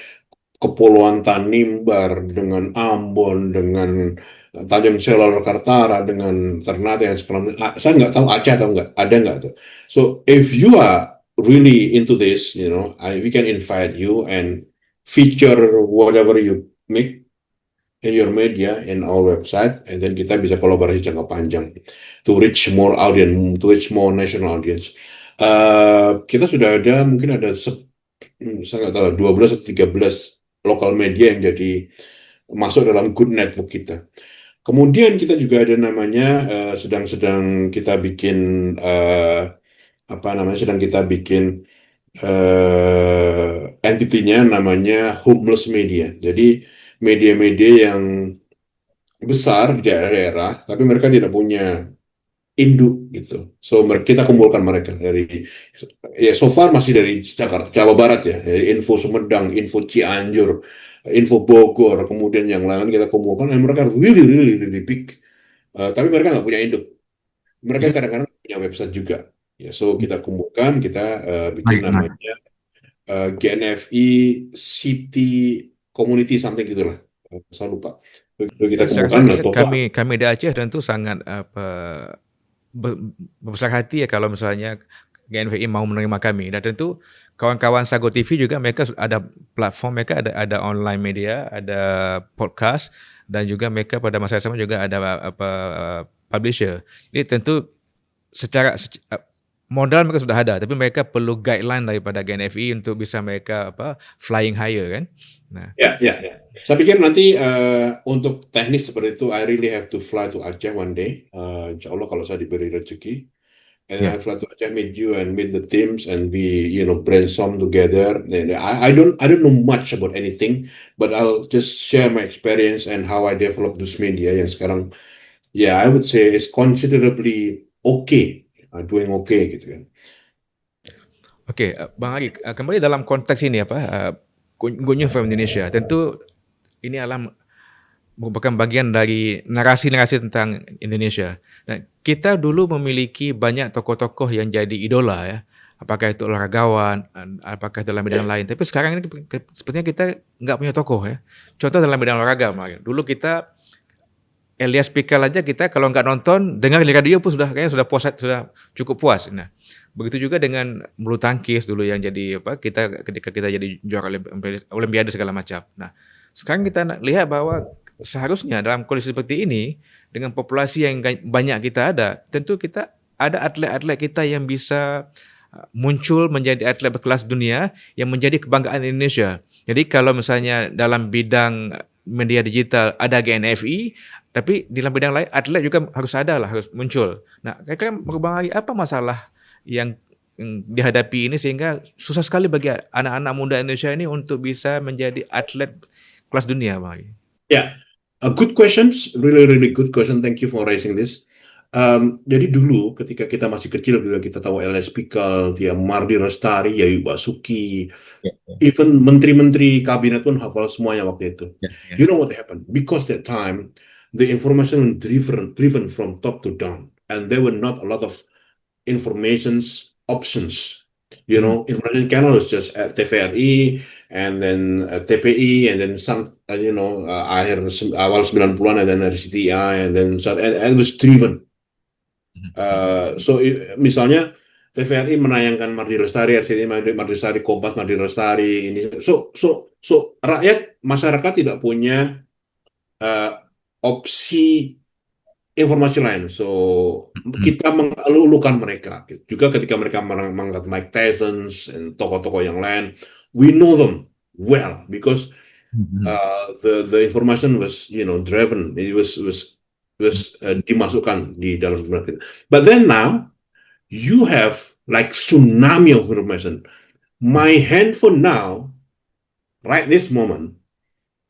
Kepulauan Tanimbar, dengan Ambon, dengan Tanjung Selor, Kartara, dengan Ternate, yang sekarang saya nggak tahu Aceh atau nggak, ada nggak tuh. So if you are really into this, we can invite you and feature whatever you make in your media in our website, and then kita bisa kolaborasi jangka panjang to reach more audience, to reach more national audience. Kita sudah ada mungkin ada saya nggak tahu 12 atau 13 local media yang jadi masuk dalam good network kita. Kemudian kita juga ada namanya sedang kita bikin sedang kita bikin entity-nya namanya Homeless Media. Jadi media-media yang besar di daerah-daerah, tapi mereka tidak punya induk gitu. So kita kumpulkan mereka dari, ya so far masih dari Jakarta, Jawa Barat ya, info Sumedang, info Cianjur, info Bogor, kemudian yang lain kita kumpulkan, dan mereka really really really big. Tapi mereka nggak punya induk. Mereka Mhm. kadang-kadang punya website juga. Ya, so kita kumpulkan, kita bikin Baik, baik. namanya GNFI City Community something gitulah. Saya lupa. Lalu kita Saya rasa kumpulkan, nah total. kami di Aceh tentu sangat berbesar hati ya kalau misalnya GNVI mau menerima kami, dan tentu kawan-kawan Sago TV juga mereka ada platform, mereka ada online media, ada podcast, dan juga mereka pada masa yang sama juga ada publisher. Jadi tentu modal mereka sudah ada, tapi mereka perlu guideline daripada GNFI untuk bisa mereka flying higher kan. Nah, Ya. Saya pikir nanti untuk teknis seperti itu, I really have to fly to Aceh one day. Insya Allah kalau saya diberi rezeki. And ya. I fly to Aceh, meet you and meet the teams, and we, brainstorm together. And I don't know much about anything, but I'll just share my experience and how I develop this media yang sekarang, I would say is considerably okay, doing okay gitu kan. Oke, Bang Ari, kembali dalam konteks ini Good News from Indonesia. Tentu ini adalah merupakan bagian dari narasi-narasi tentang Indonesia. Nah, kita dulu memiliki banyak tokoh-tokoh yang jadi idola ya. Apakah itu olahragawan, apakah itu dalam bidang lain. Tapi sekarang ini sepertinya kita nggak punya tokoh ya. Contoh dalam bidang olahraga, dulu kita Elias Pikal aja kita kalau nggak nonton, dengar di radio pun kayaknya sudah cukup puas. Nah, begitu juga dengan bulu tangkis dulu yang jadi ketika kita jadi juara Olimpiade segala macam. Nah, sekarang kita lihat bahwa seharusnya dalam kondisi seperti ini dengan populasi yang banyak kita ada, tentu kita ada atlet-atlet kita yang bisa muncul menjadi atlet berkelas dunia yang menjadi kebanggaan Indonesia. Jadi kalau misalnya dalam bidang media digital ada GNFI, tapi di dalam bidang lain atlet juga harus muncul. Nah, kira-kira Bang Ari, apa masalah yang dihadapi ini sehingga susah sekali bagi anak-anak muda Indonesia ini untuk bisa menjadi atlet kelas dunia, Bang Ari? Ya, a good question, really really good question. Thank you for raising this. Jadi dulu ketika kita masih kecil juga kita tahu LS Pikal, dia Mardi Restari, Yayu Basuki, Ya, even menteri-menteri kabinet pun hafal semuanya waktu itu. ya, ya. You know what happened? Because that time the information was driven from top to down, and there were not a lot of informations options. Information channel was just TVRI, and then TPI, and then some, awal 90-an, and then RCTI, and then and it was driven. Misalnya TVRI menayangkan Mardi Lestari, RCTI Mardi Lestari, Kompas Mardi Lestari, ini. So rakyat, masyarakat tidak punya opsi informasi lain. So kita mengelulukan mereka. Juga ketika mereka mengangkat Mike Tyson dan tokoh-tokoh yang lain, we know them well because the information was driven. It was dimasukkan di dalam market. But then now you have like tsunami of information. My handphone now, right this moment,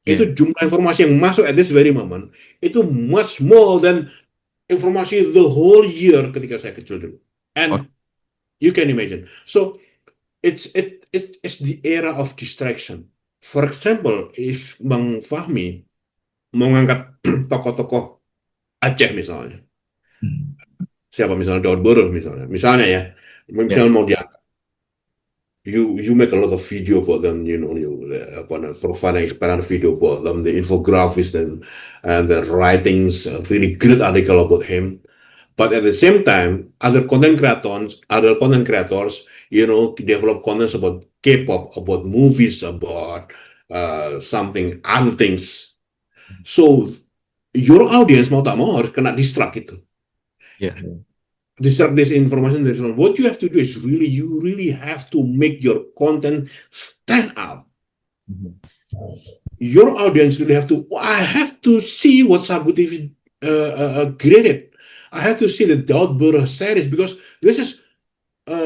itu jumlah informasi yang masuk at this very moment itu much more than informasi the whole year ketika saya kecil dulu. And you can imagine. So it's the era of distraction. For example, if Bang Fahmi mengangkat tokoh-tokoh Aceh misalnya, siapa misalnya Daud Boruh misalnya ya, misalnya mau diangkat, you make a lot of video for them, you providing experience video for them, the infographics and the writings, really good article about him. But at the same time, other content creators, develop contents about K-pop, about movies, about other things. So your audience mau tak mau harus kena distract itu. Distract this information. What you have to do is you really have to make your content stand out. Your audience really I have to see what Sago TV created. I have to see the Daud Boruh series because this is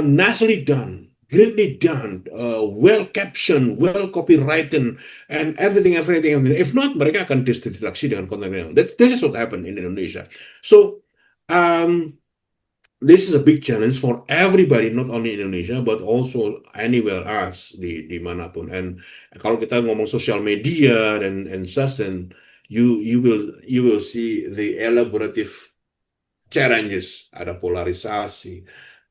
nicely done, greatly done, well captioned, well copywritten, and everything. If not, mereka akan distraksi dengan konten yang this is what happened in Indonesia. So, um, this is a big challenge for everybody, not only in Indonesia, but also anywhere else di manapun. And kalau kita ngomong sosial media and such, then you will see the elaborative challenges. Ada polarisasi,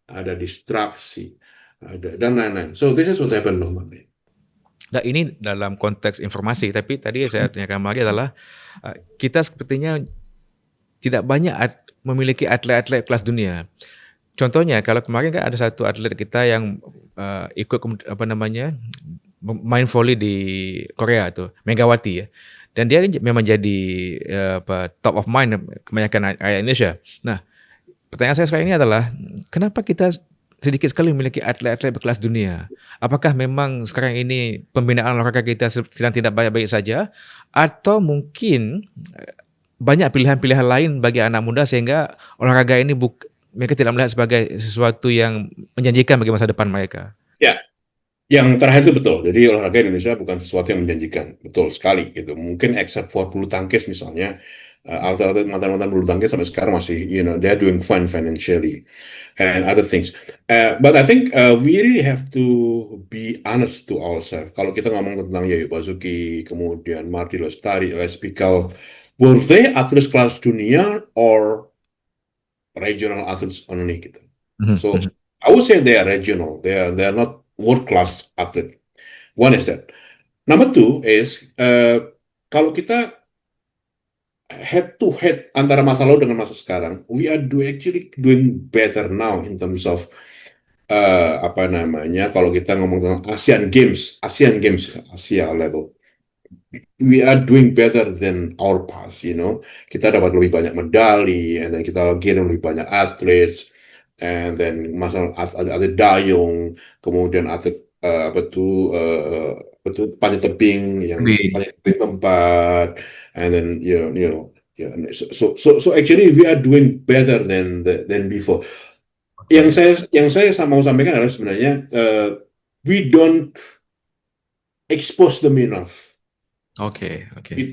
ada distraksi, ada dan lain-lain. So this is what happened normally. Nah, ini dalam konteks informasi, tapi tadi saya tanyakan lagi adalah kita sepertinya tidak banyak memiliki atlet-atlet kelas dunia. Contohnya kalau kemarin kan ada satu atlet kita yang ikut main volley di Korea tuh, Megawati ya. Dan dia memang jadi top of mind kebanyakan rakyat Indonesia. Nah, pertanyaan saya sekarang ini adalah kenapa kita sedikit sekali memiliki atlet-atlet berkelas dunia? Apakah memang sekarang ini pembinaan olahraga kita sedang tidak baik-baik saja, atau mungkin banyak pilihan-pilihan lain bagi anak muda sehingga olahraga ini mereka tidak melihat sebagai sesuatu yang menjanjikan bagi masa depan mereka? Ya, yang terakhir itu betul. Jadi olahraga Indonesia bukan sesuatu yang menjanjikan, betul sekali gitu. Mungkin except for bulu tangkis misalnya, atlet mantan bulu tangkis sampai sekarang masih, they're doing fine financially and other things. But I think we really have to be honest to ourselves. Kalau kita ngomong tentang Yayu Basuki, kemudian Marty Lestari, Les Pikal, were they atlet kelas dunia or regional athletes only gitu? So I would say they are regional. They are not world-class athlete. One is that. Number two is kalau kita head to head antara masa lalu dengan masa sekarang, we are actually doing better now in terms of kalau kita ngomong tentang Asian Games, Asia level. We are doing better than our past, Kita dapat lebih banyak medali, and then kita gain lebih banyak athletes. And then masalah ada dayung, kemudian atlet panjat tebing yang panjat tebing tempat, and then so actually we are doing better than before. Yang saya mau sampaikan adalah sebenarnya we don't expose them enough. Oke.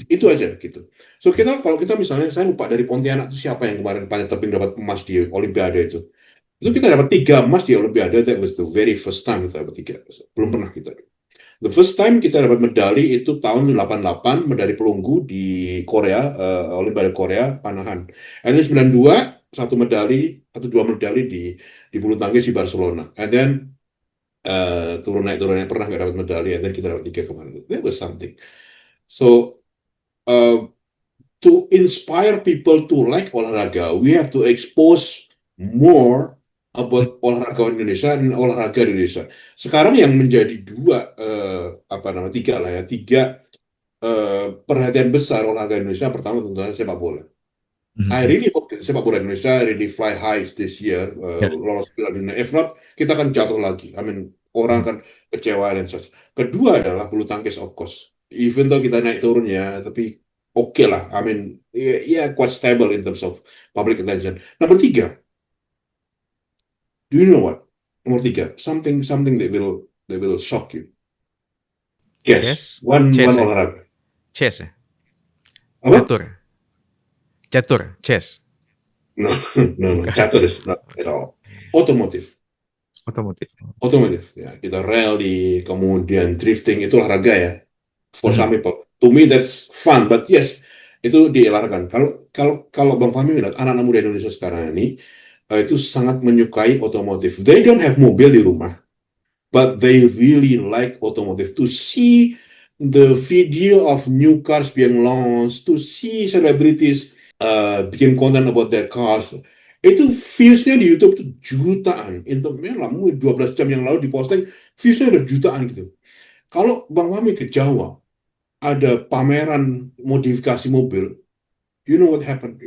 Itu aja gitu. So kalau kita misalnya, saya lupa dari Pontianak itu siapa yang kemarin panjat tebing dapat emas di Olimpiade itu. Itu kita dapat 3 emas di Olimpiade. That was the very first time kita dapat 3. Belum pernah kita. The first time kita dapat medali itu tahun 88, medali perunggu di Korea, Olimpiade Korea, panahan. And then 92, 2 medali di bulu tangkis di Barcelona. And then turun naik pernah nggak dapat medali. And then kita dapat 3 kemarin. That was something. So to inspire people to like olahraga, we have to expose more about olahraga Indonesia dan olahraga Indonesia. Sekarang yang menjadi 3 perhatian besar olahraga Indonesia, pertama tentunya sepak bola. I really hope that sepak bola Indonesia really fly high this year, lolos Piala Dunia. If not, kita akan jatuh lagi. I mean, orang akan kecewa dan such. Kedua adalah bulu tangkis, of course. Even though kita naik turun ya, tapi oke lah. I mean, quite stable in terms of public attention. Nomor 3. Do you know what? Nomor 3, something that will shock you. Yes, one olahraga. Chess. Apa? Catur, chess. No, catur is not at all. Otomotif. Ya, kita rally, kemudian drifting, itu olahraga ya. For some people, to me that's fun, but yes, itu diolahragan. Kalau Bang Fahmi bilang anak-anak muda Indonesia sekarang ini itu sangat menyukai otomotif. They don't have mobil di rumah, but they really like otomotif. To see the video of new cars being launched, to see celebrities bikin konten about their cars, itu views-nya di YouTube itu jutaan. Internet 12 jam yang lalu diposting, views-nya udah jutaan gitu. Kalau Bang Fahmi ke Jawa, ada pameran modifikasi mobil, you know what happened?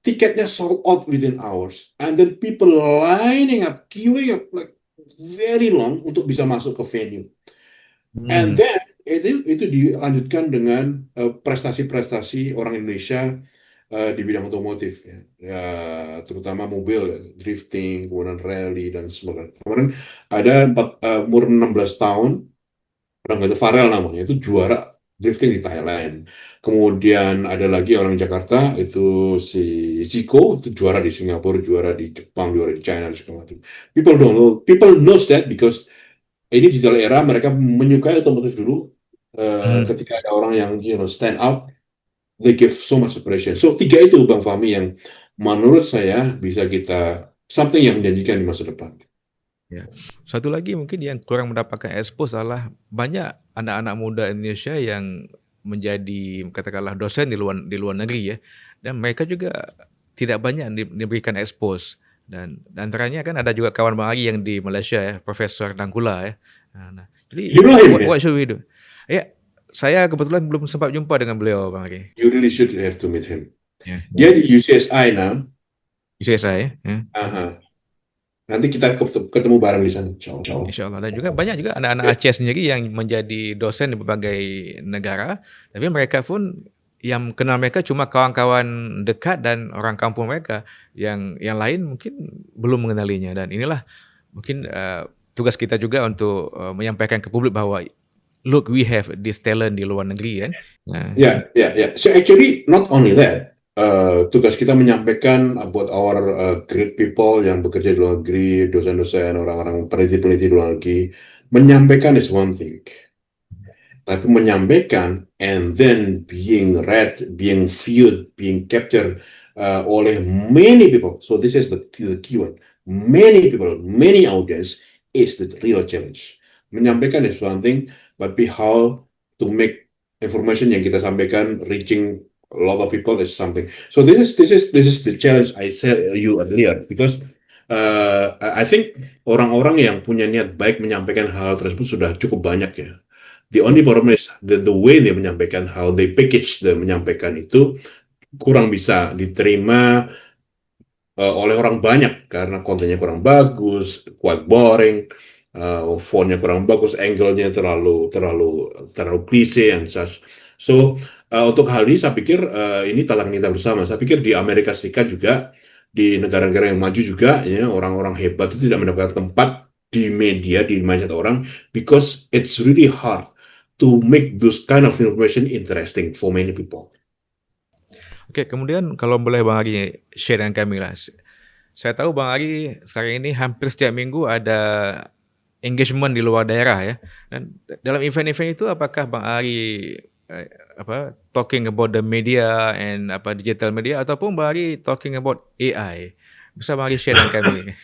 Tiketnya sold out within hours, and then people lining up, queuing up like very long untuk bisa masuk ke venue. And then itu dilanjutkan dengan prestasi-prestasi orang Indonesia di bidang otomotif ya. Ya, terutama mobil, ya, drifting, kemudian rally dan sebagainya. Kemarin ada umur 16 tahun, orang itu Farel namanya, itu juara drifting di Thailand. Kemudian ada lagi orang Jakarta, itu si Zico, itu juara di Singapura, juara di Jepang, juara di China, dan segala macam. People don't know, people knows that because ini digital era, mereka menyukai otomotif dulu. Ketika ada orang yang stand out, they give so much appreciation. So tiga itu Bang Fahmi yang menurut saya bisa kita something yang menjanjikan di masa depan. Ya. Satu lagi mungkin yang kurang mendapatkan expose adalah banyak anak-anak muda Indonesia yang menjadi katakanlah dosen di luar negeri ya, dan mereka juga tidak banyak diberikan expose. Dan antaranya kan ada juga kawan Bang Ari yang di Malaysia ya, Profesor Nangkula ya. Jadi You know him, what man. should we do? Ya, saya kebetulan belum sempat jumpa dengan beliau Bang Ari. You really should have to meet him. Ya. Dia di UCSI now. saya ya. Aha. Nanti kita ketemu bareng di sana, insya Allah. Insya Allah. Dan juga banyak juga anak-anak Aceh sendiri yang menjadi dosen di berbagai negara, tapi mereka pun yang kenal mereka cuma kawan-kawan dekat dan orang kampung mereka, yang lain mungkin belum mengenalinya. Dan inilah mungkin tugas kita juga untuk menyampaikan ke publik bahwa look, we have this talent di luar negeri kan. Yeah. So actually not only that, tugas kita menyampaikan buat our great people yang bekerja di luar negeri, dosen-dosen, orang-orang peneliti-peneliti di luar negeri, menyampaikan is one thing. Tapi menyampaikan and then being read, being viewed, being captured oleh many people. So this is the key one. Many people, many audience is the real challenge. Menyampaikan is one thing, but how to make information yang kita sampaikan reaching a lot of people is something. So this is the challenge I said you earlier, because I think orang-orang yang punya niat baik menyampaikan hal tersebut sudah cukup banyak ya. The only problem is the way they menyampaikan, how they package the menyampaikan itu kurang bisa diterima oleh orang banyak karena kontennya kurang bagus, quite boring, fontnya kurang bagus, angle-nya terlalu klise and such. So untuk hal ini saya pikir ini tantangan kita bersama. Saya pikir di Amerika Serikat juga, di negara-negara yang maju juga, ya, orang-orang hebat itu tidak mendapatkan tempat di media, di mindset orang, because it's really hard to make those kind of information interesting for many people. Oke, kemudian kalau boleh Bang Ari share dengan kami lah. Saya tahu Bang Ari sekarang ini hampir setiap minggu ada engagement di luar daerah ya. Dan dalam event-event itu apakah Bang Ari talking about the media and digital media, ataupun Bang Ari talking about AI? Bisa Bang Ari share dengan kami?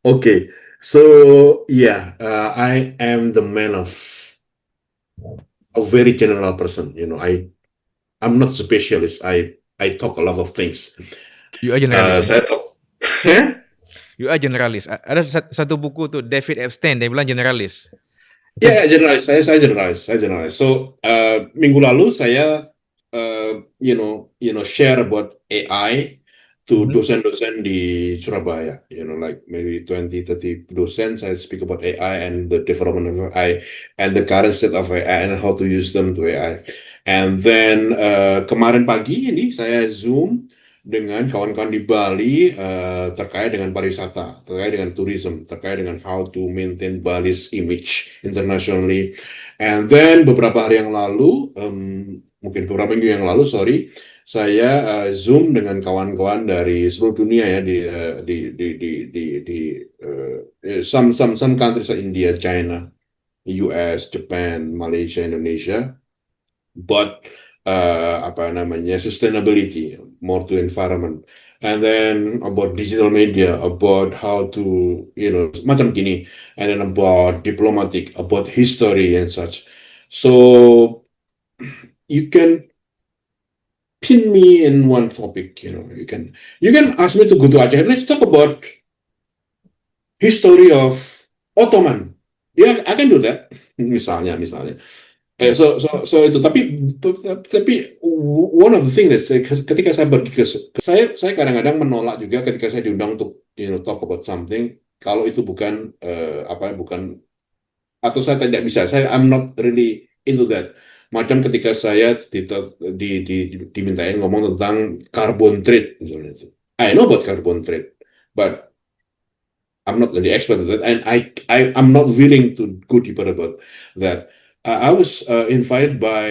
Okay, so yeah, I am the man of a very general person. You know, I'm not specialist. I talk a lot of things. You are generalis. Saya talk. You are generalis. Ada satu buku tuh David Epstein, dia bilang generalis. Ya, generalis. Saya generalis. So minggu lalu saya share about AI to dosen-dosen di Surabaya. You know, like maybe 20-30 dosen. Saya speak about AI and the development of AI and the current state of AI and how to use them to AI. And then kemarin pagi ini saya Zoom dengan kawan-kawan di Bali terkait dengan pariwisata, terkait dengan tourism, terkait dengan how to maintain Bali's image internationally. And then beberapa hari yang lalu, mungkin beberapa minggu yang lalu, saya Zoom dengan kawan-kawan dari seluruh dunia ya, some countries like India, China, US, Japan, Malaysia, Indonesia. But sustainability, more to environment, and then about digital media, about how to macam gini, and then about diplomatic, about history and such. So you can pin me in one topic. You can ask me to go to Aceh. Let's talk about history of Ottoman. Yeah, I can do that. Misalnya. So itu, tapi one of the things ketika saya pergi saya kadang-kadang menolak juga ketika saya diundang untuk talk about something kalau itu bukan atau saya tidak bisa, I'm not really into that. Macam ketika saya dimintain ngomong tentang carbon trade misalnya itu. I know about carbon trade, but I'm not the expert of that, and I'm not willing to go deeper about that. I was invited by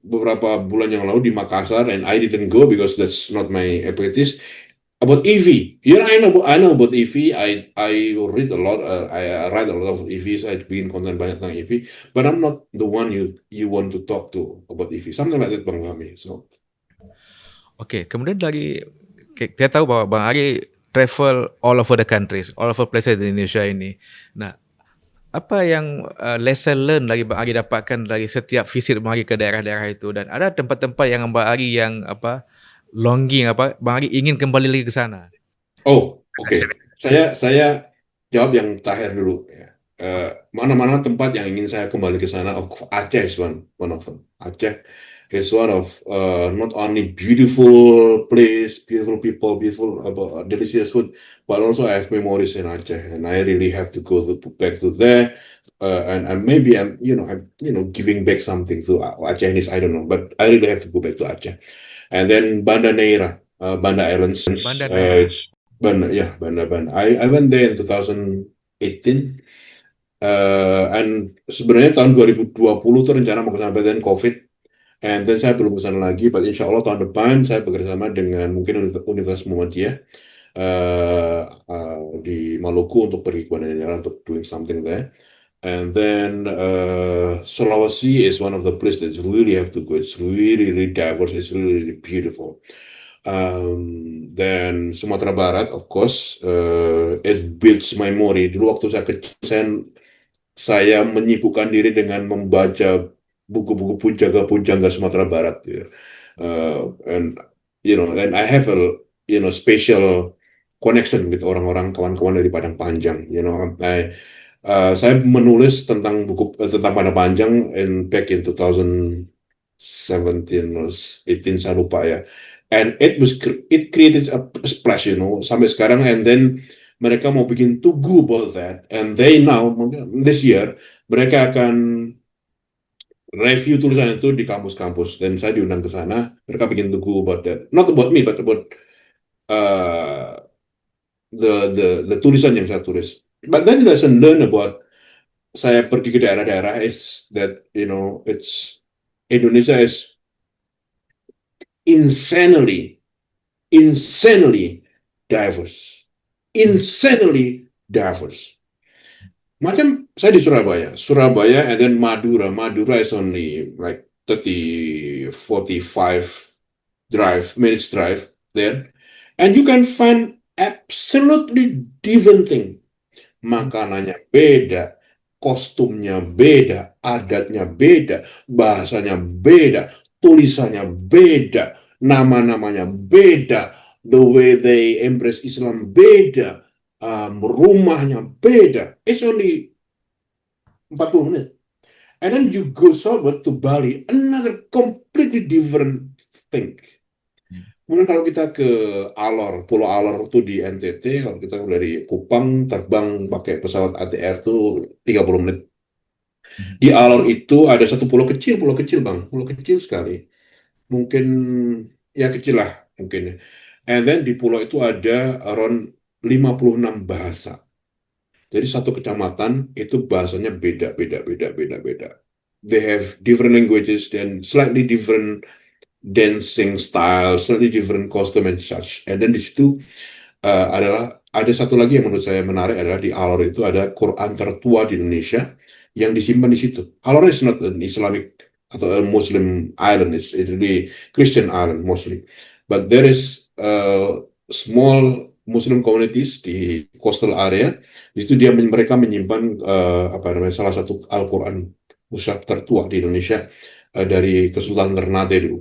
beberapa bulan yang lalu di Makassar, and I didn't go because that's not my expertise. About EV, yeah, I know about EV. I read a lot. I write a lot of EVs. I bikin konten banyak tentang EV, but I'm not the one you want to talk to about EV. Something like that, Bang Fahmi. So Oke, kemudian dari kita tahu bahwa Bang Ari travel all over the countries, all over places di Indonesia ini. Nah, apa yang lesson learn dari Bang Ari dapatkan dari setiap visit Bang Ari ke daerah-daerah itu, dan ada tempat-tempat yang Bang Ari yang longing Bang Ari ingin kembali lagi ke sana? oke. Saya jawab yang terakhir dulu ya. Mana-mana tempat yang ingin saya kembali ke sana. Aceh is one of them. Aceh is one of not only beautiful place, beautiful people, beautiful delicious food, but also I have memories in Aceh, and I really have to back to there. And maybe I'm giving back something to Acehnese. I don't know, but I really have to go back to Aceh. And then Banda Neira, Banda Islands. Banda Neira. It's Banda. I went there in 2018. And sebenarnya tahun 2020 tuh rencana mau ke sana, but then COVID. And then saya belum ke sana lagi, but insya Allah tahun depan saya bekerjasama dengan mungkin Universitas Muhammadiyah di Maluku untuk pergi ke Banda Neira untuk doing something there. And then Sulawesi is one of the places that you really have to go. It's really, really diverse. It's really, really beautiful. Dan Sumatera Barat, of course, it builds memory. Dulu waktu saya kecil, saya menyibukkan diri dengan membaca buku-buku pujangga Sumatera Barat. And and I have a special connection with orang-orang kawan-kawan dari Padang Panjang. Saya menulis tentang tentang Padang Panjang back in 2017 or 18, saya lupa ya. And it created a splash, sampai sekarang. And then mereka mau bikin tugu about that, and they now this year mereka akan review tulisan itu di kampus-kampus, dan saya diundang ke sana. Mereka bikin tugu about that, not about me, but about the tulisan yang saya tulis. But then lesson learn about saya pergi ke daerah-daerah is that it's Indonesia is insanely diverse. Insanely diverse. Macam saya di Surabaya, and then Madura. Madura is only like 45 minutes drive there. And you can find absolutely different thing. Makanannya beda, kostumnya beda, adatnya beda, bahasanya beda, tulisannya beda, nama-namanya beda, the way they embrace Islam beda, rumahnya beda. It's only 40 menit. And then you go southward to Bali, another completely different thing. Kemudian kalau kita ke Pulau Alor itu di NTT, kalau kita dari Kupang terbang pakai pesawat ATR itu 30 menit. Di Alor itu ada satu pulau kecil Bang, pulau kecil sekali. Mungkin ya kecil lah mungkin. And then di pulau itu ada around 56 bahasa. Jadi satu kecamatan itu bahasanya beda. They have different languages and slightly different dancing style, slightly different costume and such. And then di situ ada satu lagi yang menurut saya menarik, adalah di Alor itu ada Quran tertua di Indonesia yang disimpan di situ. Alor is not an Islamic atau a Muslim island, it's really Christian island mostly. But there is small Muslim communities di coastal area. Di situ mereka menyimpan salah satu Al-Quran mushaf tertua di Indonesia dari Kesultanan Ternate dulu.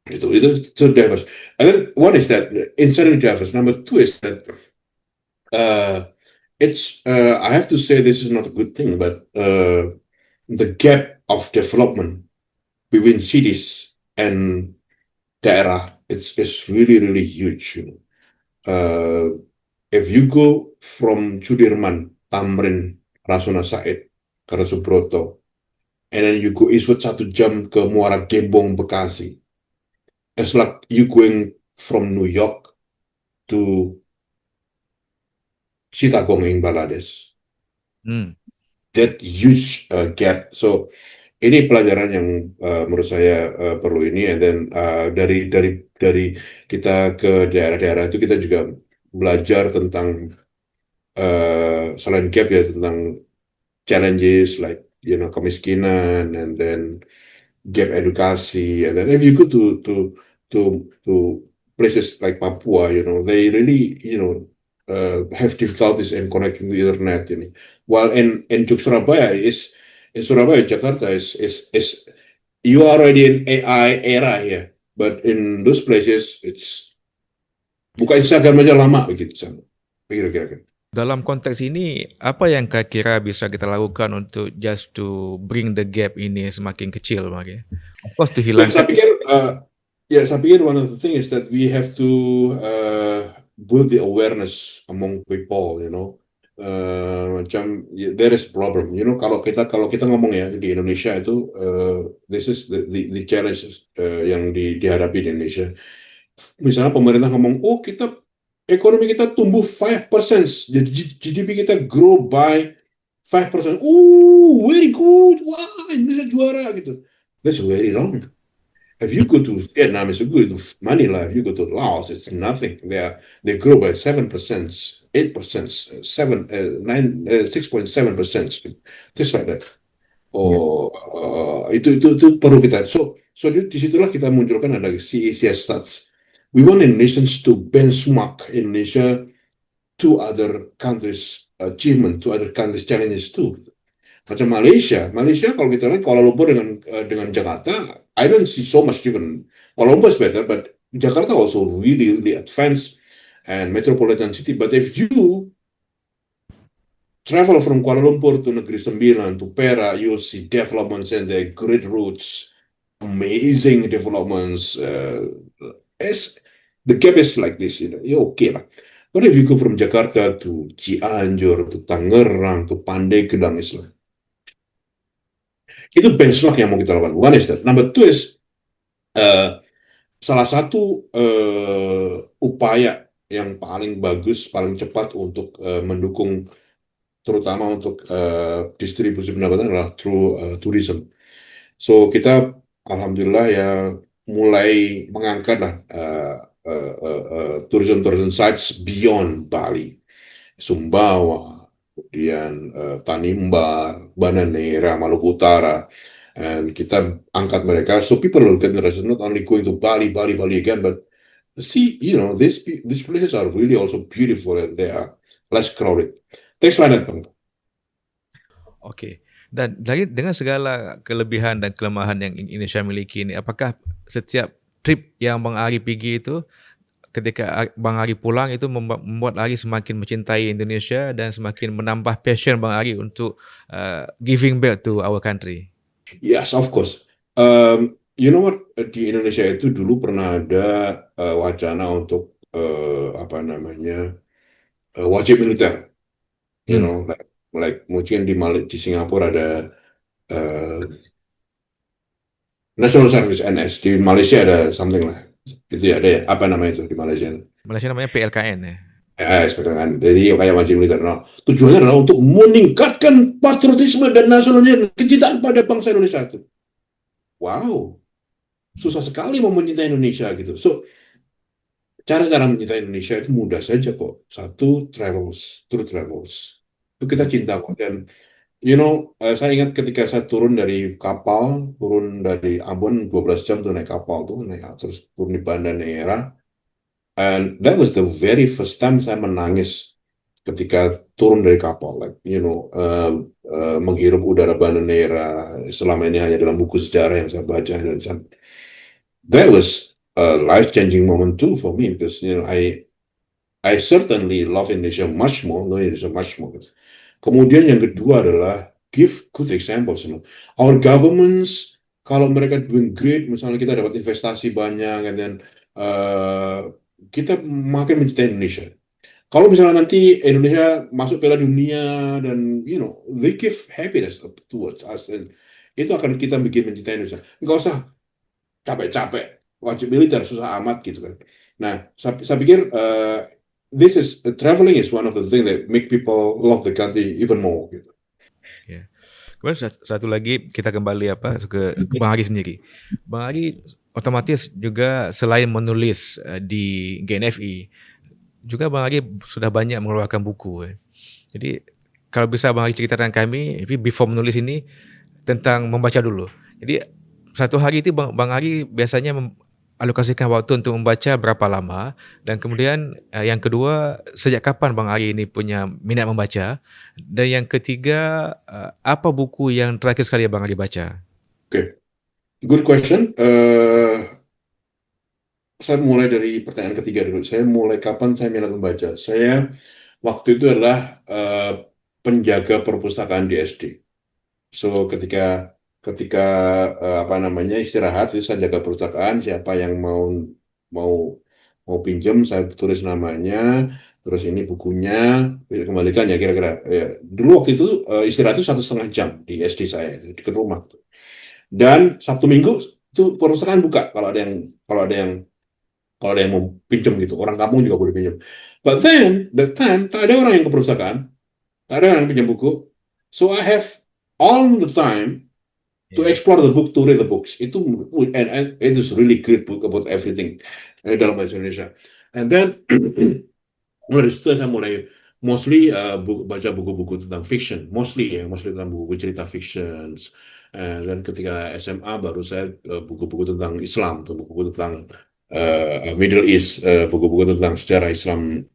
Itu so diverse. And then one is that insanely diverse. Number two is that I have to say this is not a good thing, but the gap of development between cities and daerah it's really, really huge. If you go from Sudirman, Tamrin, Rasuna Said, Karasubroto, and then you go eastward 1 jam ke Muara Gembong, Bekasi. It's like you going from New York to Chittagong in Bangladesh. Hmm. That huge gap. So ini pelajaran yang menurut saya perlu ini. And then dari kita ke daerah-daerah itu kita juga belajar tentang selain gap ya, tentang challenges like kemiskinan, and then gap edukasi. And then if you go to places like Papua, they really have difficulties in connecting to internet. While in Surabaya in Surabaya, Jakarta is you are already in AI era here, but in those places it's buka Instagram aja lama begitu sana. Kira-kira. Dalam konteks ini, apa yang kira-kira bisa kita lakukan untuk just to bring the gap ini semakin kecil, Mak, ya? Of course, to Ya, hilangkan. saya pikir one of the things is that we have to build the awareness among people. Macam there is problem. Kalau kita ngomong ya di Indonesia itu this is the challenge yang dihadapi di Indonesia. Misalnya pemerintah ngomong, oh ekonomi kita tumbuh 5%, jadi GDP kita grow by 5%. Oh, very good. Wah, Indonesia juara gitu. That's very wrong. If you go to Vietnam, it's a good Manila. If you go to Laos, it's nothing. They grow by 7%, 8%, 6.7%, just like that. Oh, itu perlu kita. So disitulah kita munculkan ada CACS stats. We want nations to benchmark Indonesia to other countries' achievement, to other countries' challenges too. Macam Malaysia kalau kita lihat Kuala Lumpur dengan Jakarta, I don't see so much different. Kuala Lumpur is better, but Jakarta also really, really advanced and metropolitan city. But if you travel from Kuala Lumpur to Negeri Sembilan to Perak, you'll see developments and the great roads, amazing developments. The gap is like this, okay lah. But if you go from Jakarta to Cianjur, to Tangerang, to Pandeglang, itu benchmark yang mau kita lakukan. One is that. Number two is salah satu upaya yang paling bagus, paling cepat untuk mendukung, terutama untuk distribusi pendapatan adalah through tourism. So kita alhamdulillah ya mulai mengangkat lah tourism sites beyond Bali, Sumbawa, kemudian Tanimbar, Banda Neira, Maluku Utara, and kita angkat mereka. So people look at not only going to Bali again, but see, these places are really also beautiful and they are less crowded. Thanks banget, Bang. Oke. Dan dengan segala kelebihan dan kelemahan yang Indonesia miliki ini, apakah setiap trip yang Bang Ari pergi itu, ketika Bang Ari pulang itu membuat Ari semakin mencintai Indonesia dan semakin menambah passion Bang Ari untuk giving back to our country? Yes, of course. You know what? Di Indonesia itu dulu pernah ada wacana untuk wajib militer. Like mungkin di Singapura ada National Service NS, di Malaysia ada something lah. Itu ada ya, apa namanya itu di Malaysia? Malaysia namanya PLKN ya. Kan. Jadi kayak wajib militer. Nah, tujuannya adalah untuk meningkatkan patriotisme dan nasionalisme, kecintaan pada bangsa Indonesia itu. Wow, susah sekali mau mencintai Indonesia gitu. So, cara-cara mencintai Indonesia itu mudah saja kok. Satu, true travels. Itu kita cinta kok. Dan saya ingat ketika saya turun dari Ambon 12 jam tuh naik kapal tuh, terus turun di Banda Neira, and that was the very first time saya menangis ketika turun dari kapal, menghirup udara Banda Neira. Selama ini hanya dalam buku sejarah yang saya baca, dan that was a life-changing moment too for me, because I certainly love Indonesia much more. Kemudian yang kedua adalah give good examples. Our governments, kalau mereka doing great, misalnya kita dapat investasi banyak, and then kita makin mencintai Indonesia. Kalau misalnya nanti Indonesia masuk Piala Dunia dan they give happiness towards us, and itu akan kita bikin mencintai Indonesia. Nggak usah capek-capek, wajib militer susah amat gitu kan. Nah, saya pikir this is traveling is one of the things that make people love the country even more gitu. Ya. Kemudian satu lagi kita kembali ke Bang Ari sendiri. Bang Ari otomatis juga selain menulis di GNFI, juga Bang Ari sudah banyak mengeluarkan buku. Jadi kalau bisa Bang Ari ceritakan kami, before menulis ini tentang membaca dulu. Jadi satu hari itu Bang Ari biasanya alokasikan waktu untuk membaca berapa lama, dan kemudian yang kedua, sejak kapan Bang Ari ini punya minat membaca, dan yang ketiga, apa buku yang terakhir sekali Bang Ari baca? Oke, good question. Saya mulai dari pertanyaan ketiga dulu. Saya mulai kapan saya minat membaca? Saya waktu itu adalah penjaga perpustakaan di SD. So ketika ketika apa namanya istirahat, itu saya jaga perpustakaan. Siapa yang mau mau pinjam, saya tulis namanya. Terus ini bukunya, bisa kembalikan ya kira-kira. Ya. Dulu waktu itu istirahat itu 1,5 jam di SD saya, di dekat rumah. Dan Sabtu Minggu itu perpustakaan buka kalau ada yang mau pinjam gitu. Orang kampung juga boleh pinjam. But then, that time, tak ada orang yang ke perpustakaan. Tak ada orang yang pinjam buku. So I have all the time to explore the book, to read the books. And it is really great book about everything dalam bahasa Indonesia. And then, mulai dari situ saya mulai mostly baca buku-buku tentang fiction. Mostly tentang buku cerita fiction. Dan ketika SMA baru saya buku-buku tentang Islam, buku-buku tentang Middle East, buku-buku tentang sejarah Islam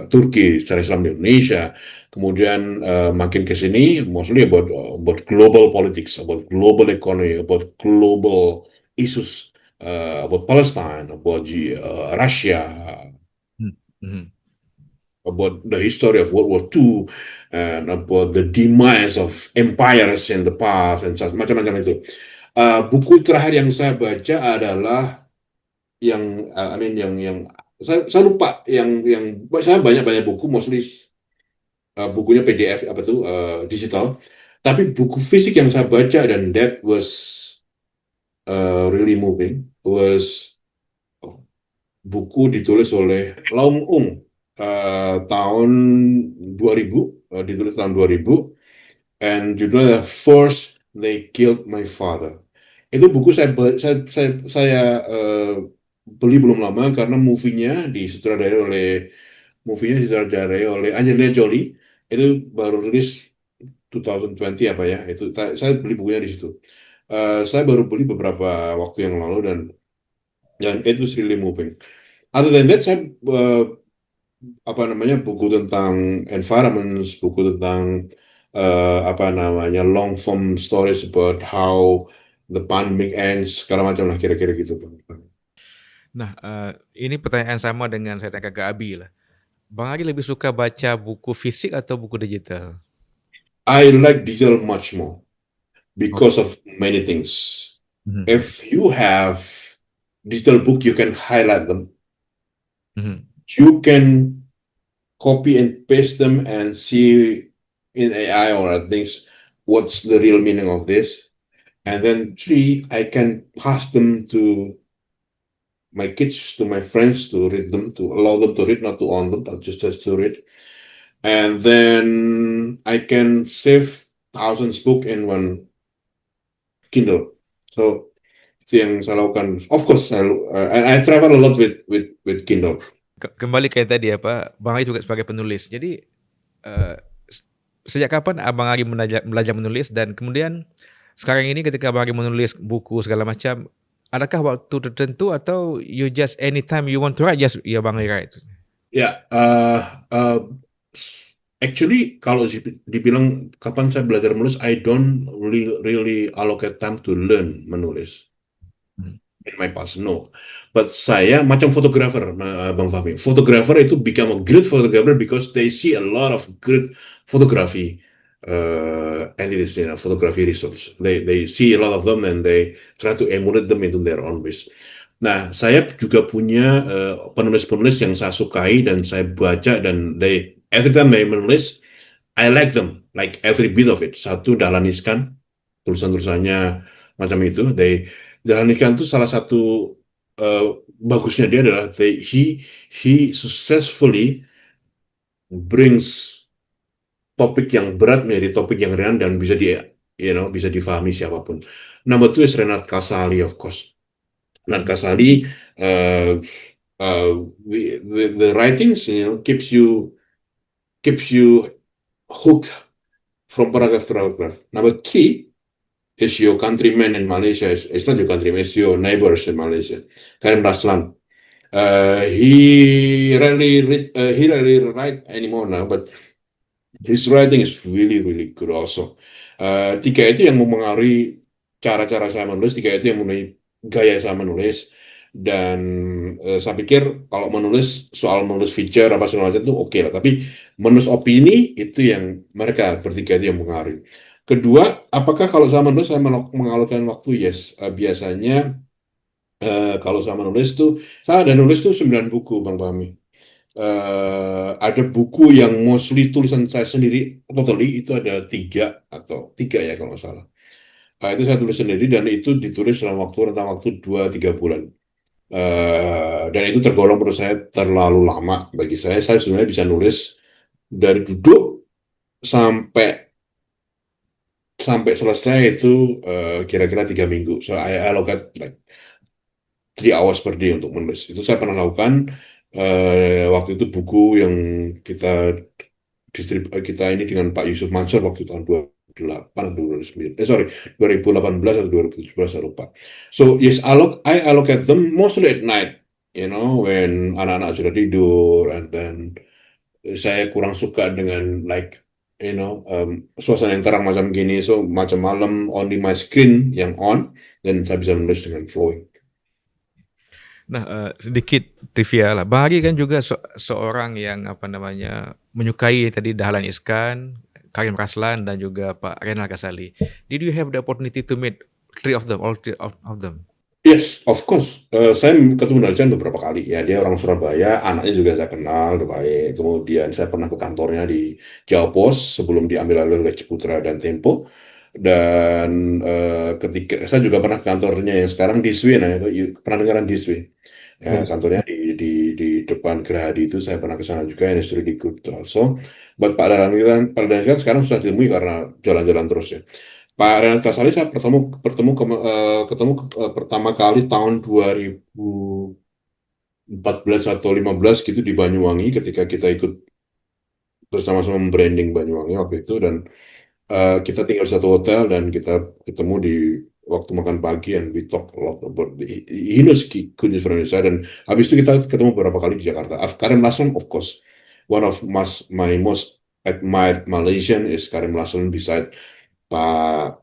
Turki, sejarah Islam di Indonesia. Kemudian makin ke sini, mostly about global politics, about global economy, about global issues, about Palestine, about Russia, about the history of World War II, and about the demise of empires in the past, and macam-macam itu. Buku terakhir yang saya baca adalah yang saya lupa yang saya banyak buku, mostly bukunya PDF digital, tapi buku fisik yang saya baca dan that was really moving was buku ditulis oleh Laung Ung tahun 2000, ditulis tahun 2000, and judulnya First They Killed My Father. Itu buku saya beli belum lama karena movie-nya disutradarai oleh Angelina Jolie. Itu baru rilis 2020 apa ya, itu saya beli bukunya di situ. Saya baru beli beberapa waktu yang lalu dan it was really moving. Other than that, saya buku tentang environments, buku tentang long form stories about how the pandemic ends, segala macam lah kira-kira gitu. Nah, ini pertanyaan sama dengan saya tanya ke Abi lah. Bang Ari lebih suka baca buku fisik atau buku digital? I like digital much more because of many things. If you have digital book, you can highlight them. You can copy and paste them and see in AI or things what's the real meaning of this. And then 3, I can pass them to my kids, to my friends to read them, to allow them to read, not to own them, but just to read. And then I can save thousands book in one Kindle. So itu yang saya lakukan. Of course, I travel a lot with Kindle. Kembali ke tadi Bang Ari juga sebagai penulis. Jadi sejak kapan Abang Ari belajar menulis, dan kemudian sekarang ini ketika Abang Ari menulis buku segala macam, adakah waktu tertentu atau you just anytime you want to write, just Bang Ari write? Ya, actually kalau dibilang kapan saya belajar menulis, I don't really allocate time to learn menulis. In my past, no. But saya macam fotografer, Bang Fahmi. Fotografer itu become a great photographer because they see a lot of great photography entities, photography results. They see a lot of them and they try to emulate them into their own ways. Nah, saya juga punya penulis-penulis yang saya sukai dan saya baca, dan every time they menulis, I like them, like every bit of it. Satu, Dahlan Iskan. tulisan-tulisannya macam itu. Dahlan Iskan itu salah satu bagusnya dia adalah he successfully brings topik yang berat menjadi topik yang ringan dan bisa bisa difahami siapapun. Number two is Renat Kasali, of course. Renat Kasali, uh, uh, the writings, keeps you hooked from paragraph to paragraph. Number three is your countrymen in Malaysia. It's not your countrymen, it's your neighbors in Malaysia. Karim Raslan. He rarely write anymore now, but his writing is really really good also. Tiga itu yang mempengaruhi cara-cara saya menulis, tiga itu yang mempengaruhi gaya saya menulis. Dan saya pikir kalau soal menulis feature apa segala macam itu oke lah. Tapi menulis opini itu yang mereka bertiga itu yang mempengaruhi. Kedua, apakah kalau saya menulis saya mengalokkan waktu? Yes. Biasanya kalau saya menulis tuh, saya ada nulis tuh 9 buku, Bang Fahmi. Ada buku yang mostly tulisan saya sendiri, totally itu ada 3 ya kalau nggak salah. Itu saya tulis sendiri dan itu ditulis dalam rentang waktu 2-3 bulan. Dan itu tergolong menurut saya terlalu lama bagi saya. Saya sebenarnya bisa nulis dari duduk sampai selesai itu kira-kira 3 minggu. So I allocate like 3 hours per day untuk menulis. Itu saya pernah lakukan waktu itu buku yang kita ini dengan Pak Yusuf Mansur waktu tahun 2008 atau 2009. 2018 atau 2017 saya lupa. So yes, I allocate them mostly at night, when anak-anak sudah tidur, and then saya kurang suka dengan suasana yang terang macam gini, so macam malam only my screen yang on, dan saya bisa menulis dengan flowing. Nah, sedikit trivia lah. Bang Ari kan juga seorang yang menyukai tadi Dahlan Iskan, Karim Raslan dan juga Pak Renal Kasali. Did you have the opportunity to meet all three of them? Yes, of course. Saya ketemu Dahlan beberapa kali. Ya, dia orang Surabaya, anaknya juga saya kenal baik. Kemudian saya pernah ke kantornya di Jawa Pos sebelum diambil oleh Ciputra dan Tempo. Dan ketika saya juga pernah ke kantornya yang sekarang di Swi, pernah dengaran di Swi. Ya, kantornya di depan Gerahadi itu saya pernah ke sana juga, and it's really good also. But Pak Dahlan kan sekarang susah ditemui karena jalan-jalan terus ya. Pak Renat Kasali saya ketemu pertama kali tahun 2014 atau 15 gitu di Banyuwangi ketika kita ikut bersama-sama membranding Banyuwangi waktu itu, dan kita tinggal di satu hotel dan kita ketemu di waktu makan pagi, and we talk a lot about he knows goodness from Indonesia. Dan habis itu kita ketemu beberapa kali di Jakarta. Karim Raslan, of course, one of my most admired Malaysian is Karim Raslan beside Pak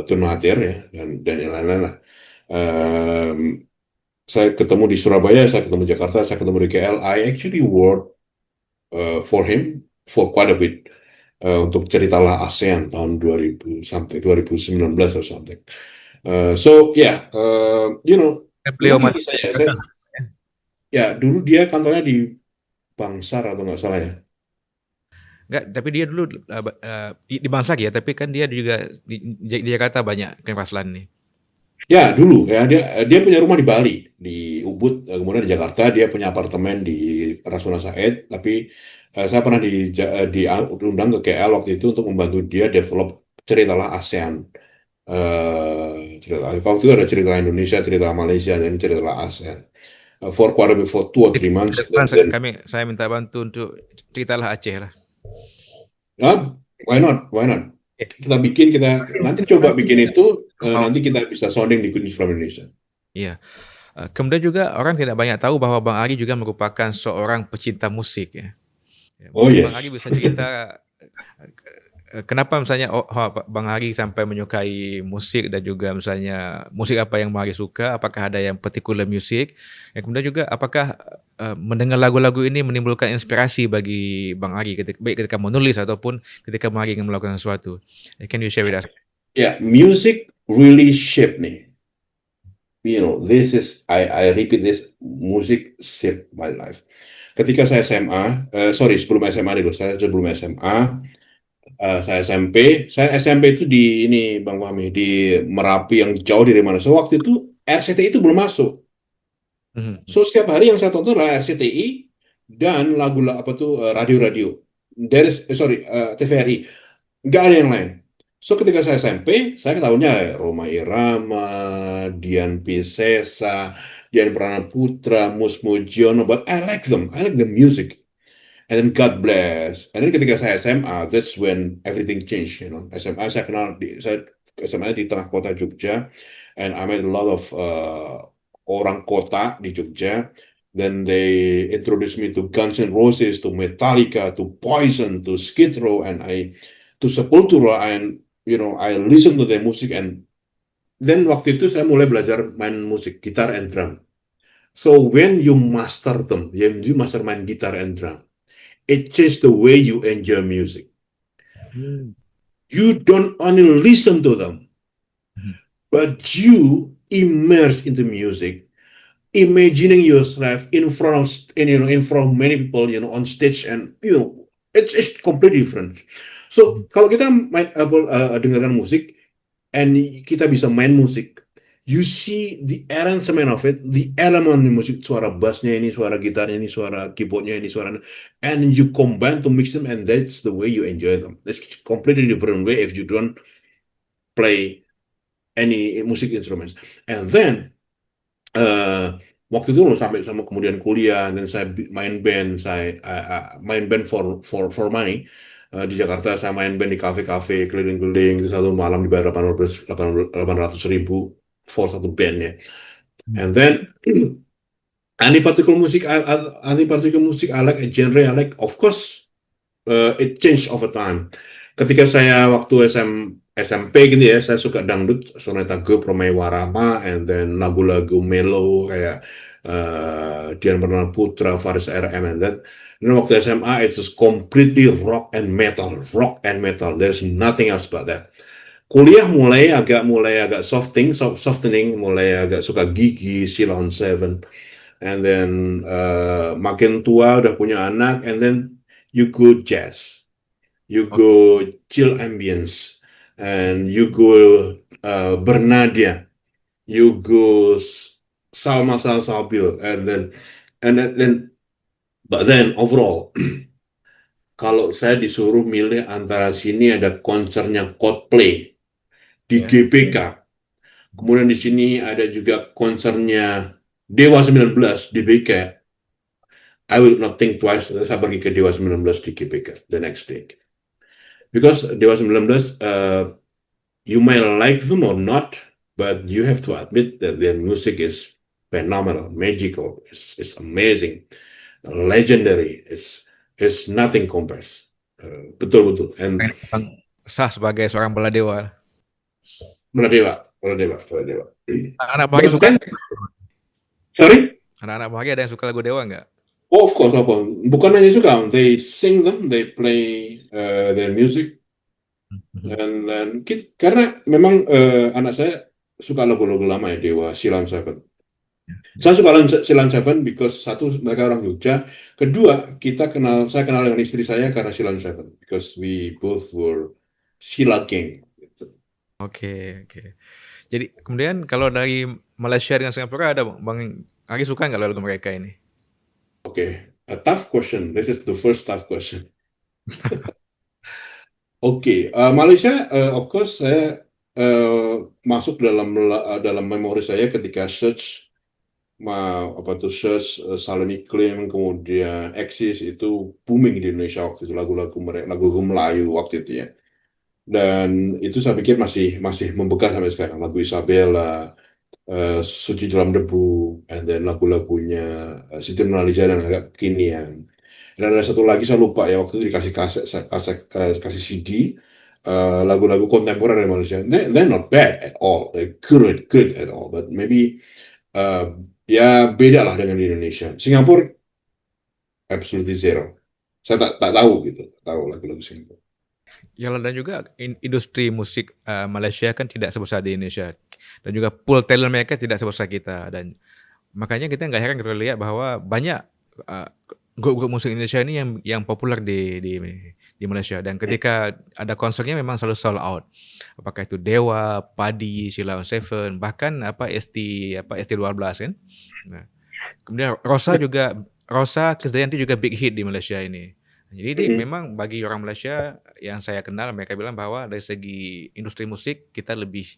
Tun Mahathir ya, dan yang lain-lain lah. Saya ketemu di Surabaya, saya ketemu di Jakarta, saya ketemu di KL. I actually worked for him for quite a bit. Untuk ceritalah ASEAN tahun 2019 atau something. So yeah, Beliau ya dulu dia kantornya di Bangsar atau nggak salah ya. Enggak, tapi dia dulu di Bangsar ya, tapi kan dia juga di Jakarta banyak Karim Raslan nih. Ya dulu ya, dia punya rumah di Bali, di Ubud, kemudian di Jakarta dia punya apartemen di Rasuna Said. Tapi saya pernah diundang ke KL waktu itu untuk membantu dia develop ceritalah ASEAN. Waktu itu ada cerita Indonesia, cerita Malaysia, dan ceritalah ASEAN. For 2 or 3 months. Saya minta bantu untuk ceritalah Aceh lah. Why not? Nanti coba bikin itu, nanti kita bisa sounding di Goodness from Indonesia. Iya. Kemudian juga orang tidak banyak tahu bahwa Bang Ari juga merupakan seorang pecinta musik ya. Oh yes. Bang Ari bisa cerita kenapa misalnya Bang Ari sampai menyukai musik, dan juga misalnya musik apa yang Bang Ari suka, apakah ada yang particular music, dan kemudian juga apakah mendengar lagu-lagu ini menimbulkan inspirasi bagi Bang Ari baik ketika menulis ataupun ketika Bang Ari ingin melakukan sesuatu. Can you share with us? Yeah, music really shaped me. I repeat this, music shaped my life. Ketika saya sebelum SMA dulu, Saya SMP itu di ini Bang Fahmi di Merapi yang jauh dari mana. So waktu itu RCTI itu belum masuk. Mhm. So setiap hari yang saya tonton adalah RCTI dan lagu apa tuh radio-radio. TVRI. Nggak ada yang lain. So ketika saya SMP, saya ketahuinya Roma Irama, Dian Piscesa, Dian Pranaputra, Mus Mujiono, but I like them. I like the music. And then God bless. And then ketika saya SMA, that's when everything changed. SMA saya SMA di tengah kota Jogja, and I met a lot of orang kota di Jogja. Then they introduced me to Guns N' Roses, to Metallica, to Poison, to Skid Row, and to Sepultura, and I listen to their music, and then waktu itu saya mulai belajar main musik, gitar and drum. So when you master them, you master main gitar and drum, it changed the way you enjoy music. Hmm. You don't only listen to them, Mhm. but you immerse into music, imagining yourself in front of in front of many people, on stage, and it's completely different. So kalau kita dengarkan musik, and kita bisa main musik, you see the arrangement of it, the element di musik, suara bassnya ini, suara gitarnya ini, suara keyboardnya ini, and you combine to mix them, and that's the way you enjoy them. That's completely different way if you don't play any music instruments. And then waktu itu sampai sama kemudian kuliah, dan saya main band, saya main band for money. Di Jakarta saya main band di kafe-kafe keliling-keliling, satu malam dibayar 800 ribu for satu bandnya. And then any particular music I like, a genre I like, of course it changed over time. Ketika saya waktu SMP gitu ya, saya suka dangdut, Soneta Geup, Romai Warama, and then lagu-lagu melo kayak Dian Putra, Faris RM, and that. Dan waktu SMA it's just completely rock and metal. There's nothing else but that. Kuliah mulai agak softening, mulai agak suka Gigi, Silon Seven, and then makin tua udah punya anak, and then you go jazz, you go chill ambience, and you go Bernadia, you go Salma Salsabil, but then overall, kalau saya disuruh milih antara sini ada konsernya Coldplay di Ya. GBK, kemudian di sini ada juga konsernya Dewa 19 di BK, I will not think twice, saya pergi ke Dewa 19 di GBK the next day. Because Dewa 19, you may like them or not, but you have to admit that their music is phenomenal, magical, it's amazing, legendary, it's nothing compares. Betul. And Memang sah sebagai seorang baladewa. Baladewa. Anak-anak bahagia suka. But then, sorry? Anak-anak bahagia ada yang suka lagu Dewa nggak? Oh, of course. Bukan hanya suka, they sing them, they play their music. Dan karena memang anak saya suka lagu-lagu lama ya, Dewa, Silon Seven. Saya suka Silon Seven because satu, mereka orang Jogja. Kedua, saya kenal dengan istri saya karena Silon Seven, because we both were Sila Gang. Oke. Jadi kemudian kalau dari Malaysia dengan Singapura ada Bang Ari suka nggak lagu mereka ini? Okay, a tough question. This is the first tough question. Oke, Malaysia, of course, saya masuk dalam memori saya ketika search Salon Iklim, kemudian Axis itu booming di Indonesia waktu itu, lagu-lagu Melayu waktu itu ya. Dan itu saya pikir masih membekas sampai sekarang, lagu Isabella, Suci Dalam Debu, and then lagu-lagunya Siti Nurhaliza dan agak kekinian. Dan ada satu lagi saya lupa ya, waktu itu dikasih kasih CD lagu-lagu kontemporer dari Malaysia. They're not bad at all, they're good at all, but maybe ya beda lah dengan di Indonesia. Singapura absolutely zero. Saya tak tahu gitu, tahu lagu-lagu Singapura. Ya, dan juga industri musik Malaysia kan tidak sebesar di Indonesia, dan juga pool talent mereka tidak sebesar kita, dan makanya kita nggak heran kalau lihat bahwa banyak grup-grup musik Indonesia ini yang populer di di Malaysia, dan ketika ada konsernya memang selalu sold out. Apakah itu Dewa, Padi, Sheila on Seven, bahkan ST12 kan. Nah, kemudian Rosa Krisdayanti juga big hit di Malaysia ini. Jadi memang bagi orang Malaysia yang saya kenal, mereka bilang bahwa dari segi industri musik kita lebih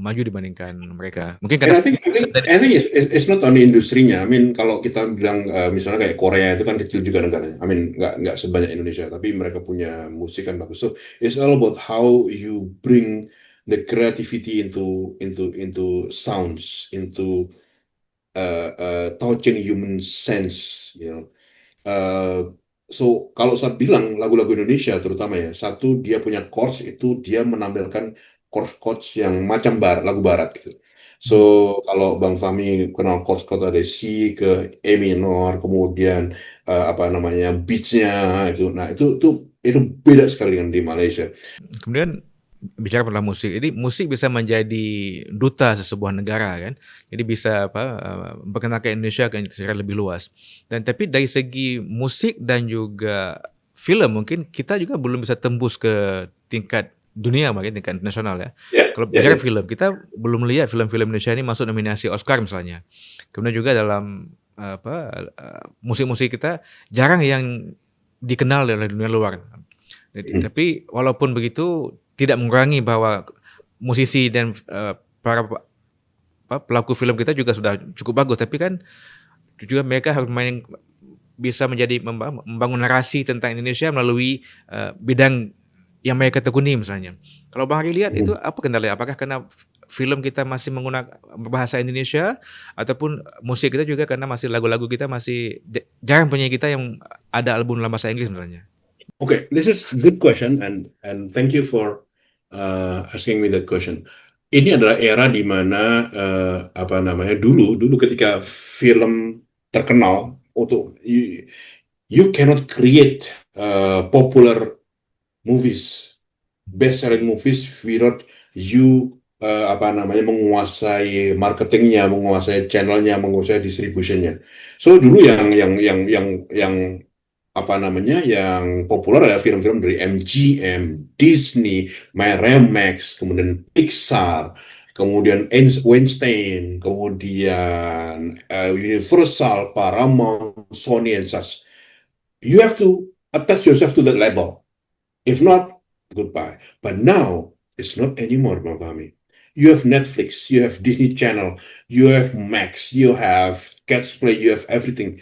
maju dibandingkan mereka. Mungkin And karena I think it's not only industrinya. I mean, kalau kita bilang misalnya kayak Korea itu kan kecil juga negaranya. I mean, nggak sebanyak Indonesia, tapi mereka punya musik kan bagus. So it's all about how you bring the creativity into sounds, into touching human sense, you know. So kalau saya bilang lagu-lagu Indonesia terutama ya, satu dia punya chords itu dia menampilkan chords yang macam lagu barat gitu. So kalau Bang Fahmi kenal chords ada C ke E minor, kemudian apa namanya beatsnya itu, nah itu beda sekali dengan di Malaysia. kemudian bicara tentang musik, jadi musik bisa menjadi duta sebuah negara kan. Jadi bisa memperkenalkan Indonesia secara lebih luas. Dan tapi dari segi musik dan juga film mungkin kita juga belum bisa tembus ke tingkat dunia, mungkin tingkat internasional ya. Kalau bicara film, kita belum lihat film-film Indonesia ini masuk nominasi Oscar misalnya. Kemudian juga dalam musik-musik kita jarang yang dikenal oleh dunia luar. Tapi walaupun begitu tidak mengurangi bahwa musisi dan para pelaku film kita juga sudah cukup bagus, tapi kan juga mereka harus bisa membangun narasi tentang Indonesia melalui bidang yang mereka tekuni misalnya. Kalau Bang Hari lihat itu apa kendalanya? Apakah karena film kita masih menggunakan bahasa Indonesia, ataupun musik kita juga karena masih lagu-lagu kita masih jarang penyanyi kita yang ada album dalam bahasa Inggris misalnya? Okay, this is a good question and thank you for asking me that question. Ini adalah era di mana apa namanya dulu ketika film terkenal untuk you cannot create popular movies, best-selling movies without you apa namanya menguasai marketingnya, menguasai channelnya, menguasai distributionnya. So dulu yang apa namanya yang populer adalah film-film dari MGM, Disney, Miramax, kemudian Pixar, kemudian Weinstein, kemudian Universal, Paramount, Sony, and such. You have to attach yourself to that label. If not, goodbye. But now it's not anymore, Bang Fahmi. You have Netflix, you have Disney Channel, you have Max, you have Catch Play, you have everything.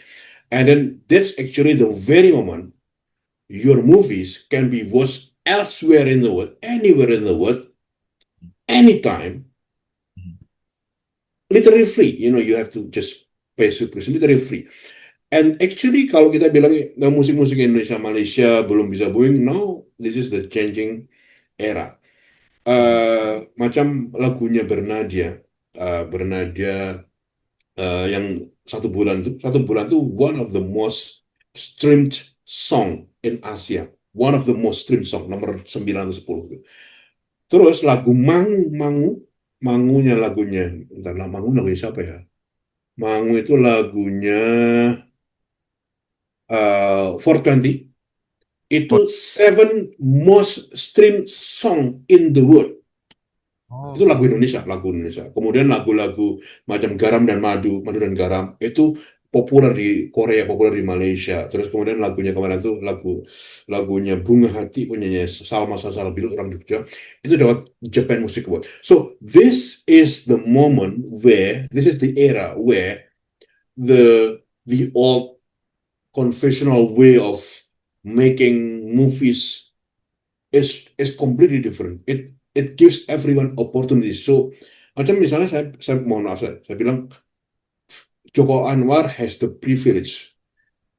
And then that's actually the very moment your movies can be watched elsewhere in the world, anywhere in the world, anytime, literally free. You know, you have to just pay subscription, literally free. And actually, kalau kita bilang musik-musik Indonesia, Malaysia belum bisa booming, now this is the changing era. Macam lagunya Bernadia, yang satu bulan itu one of the most streamed song in Asia, one of the most streamed song, nomor 9 atau 10 itu. Terus lagu Mangunya lagunya siapa ya? Mangu itu lagunya 420 itu 7 most streamed song in the world. Itu lagu Indonesia. Kemudian lagu-lagu macam Garam dan Madu dan Garam itu populer di Korea, populer di Malaysia. Terus kemudian lagunya kemarin itu lagunya Bunga Hati punyanya Salma Salsabil orang Jogja itu dapat Japan Music Award. So this is the era where the old conventional way of making movies is completely different. It gives everyone opportunities. So, macam misalnya saya mohon maaf, saya bilang Joko Anwar has the privilege.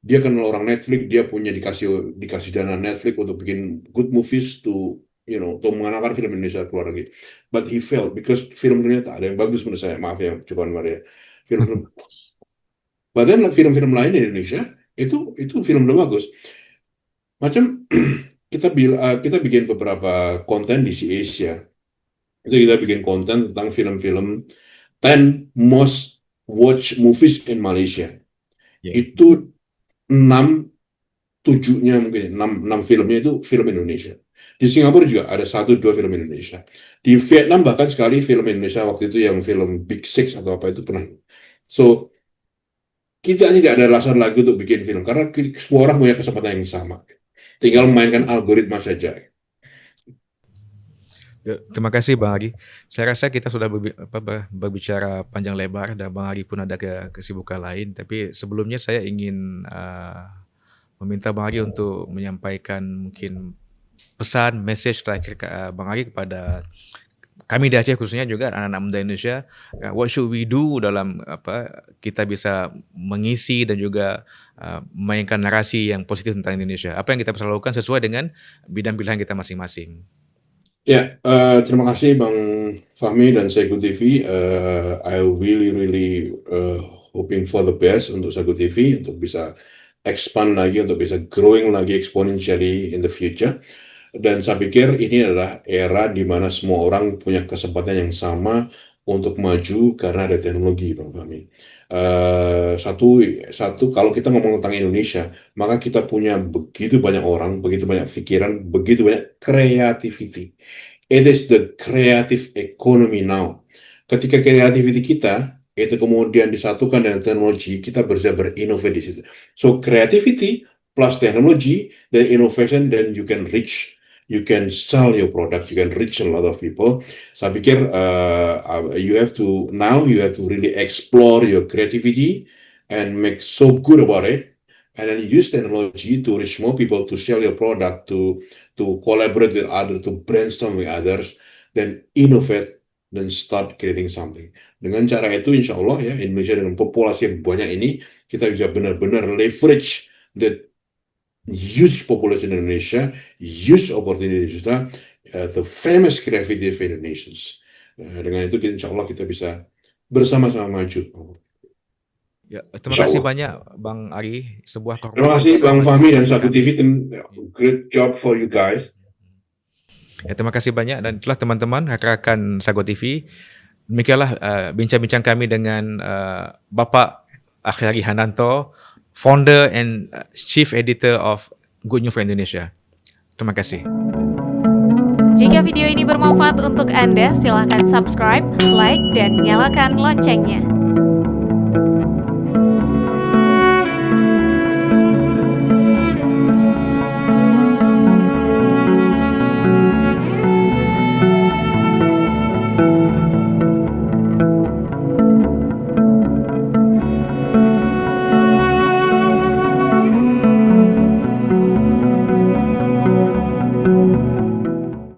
Dia kenal orang Netflix, dia punya dikasih dana Netflix untuk bikin good movies to mengenalkan film Indonesia keluar lagi. But he failed because film ternyata ada yang bagus menurut saya. Maaf ya Joko Anwar ya. But then film-film lain di Indonesia itu film bagus. Macam kita bikin beberapa konten di Asia. Itu kita bikin konten tentang film-film 10 most watch movies in Malaysia. Itu 6 7-nya mungkin 6 filmnya itu film Indonesia. Di Singapura juga ada 1-2 film Indonesia. Di Vietnam bahkan sekali film Indonesia waktu itu yang film Big Six atau apa itu pernah. So kita tidak ada alasan lagi untuk bikin film karena semua orang punya kesempatan yang sama. Tinggal memainkan algoritma saja. Ya, terima kasih Bang Agi. Saya rasa kita sudah berbicara panjang lebar dan Bang Agi pun ada kesibukan lain. Tapi sebelumnya saya ingin meminta Bang Agi untuk menyampaikan mungkin pesan, message terakhir Bang Agi kepada kami di Aceh khususnya juga anak-anak muda Indonesia. What should we do dalam kita bisa mengisi dan juga memainkan narasi yang positif tentang Indonesia. Apa yang kita bisa lakukan sesuai dengan bidang pilihan kita masing-masing. Ya, terima kasih Bang Fahmi dan Segu TV. I really hoping for the best untuk Segu TV, untuk bisa expand lagi, untuk bisa growing lagi exponentially in the future. Dan saya pikir ini adalah era di mana semua orang punya kesempatan yang sama untuk maju karena ada teknologi, Bang Fahmi. Satu, kalau kita ngomong tentang Indonesia, maka kita punya begitu banyak orang, begitu banyak pikiran, begitu banyak creativity. It is the creative economy now. Ketika creativity kita itu kemudian disatukan dengan teknologi, kita bisa berinovasi di situ. So creativity plus technology, then innovation, then you can sell your product, you can reach a lot of people. Saya pikir you have to really explore your creativity and make so good about it, and then use technology to reach more people, to sell your product, to collaborate with others, to brainstorm with others, then innovate, then start creating something. Dengan cara itu, insya Allah ya, Indonesia dengan populasi yang banyak ini, kita bisa benar-benar leverage the huge population in Indonesia, huge opportunity in Indonesia, the famous creativity of Indonesians. Dengan itu, insya Allah kita bisa bersama-sama maju. Ya, terima kasih banyak Bang Ari. Sebuah kehormatan. Terima kasih Bang Fahmi dan Sagu TV. Great job for you guys. Ya, terima kasih banyak dan itulah teman-teman rakan-rakan Sagu TV. Demikianlah bincang-bincang kami dengan Bapak Akhyari Hananto, founder and chief editor of Good News for Indonesia. Terima kasih. Jika video ini bermanfaat untuk Anda, silakan subscribe, like, dan nyalakan loncengnya.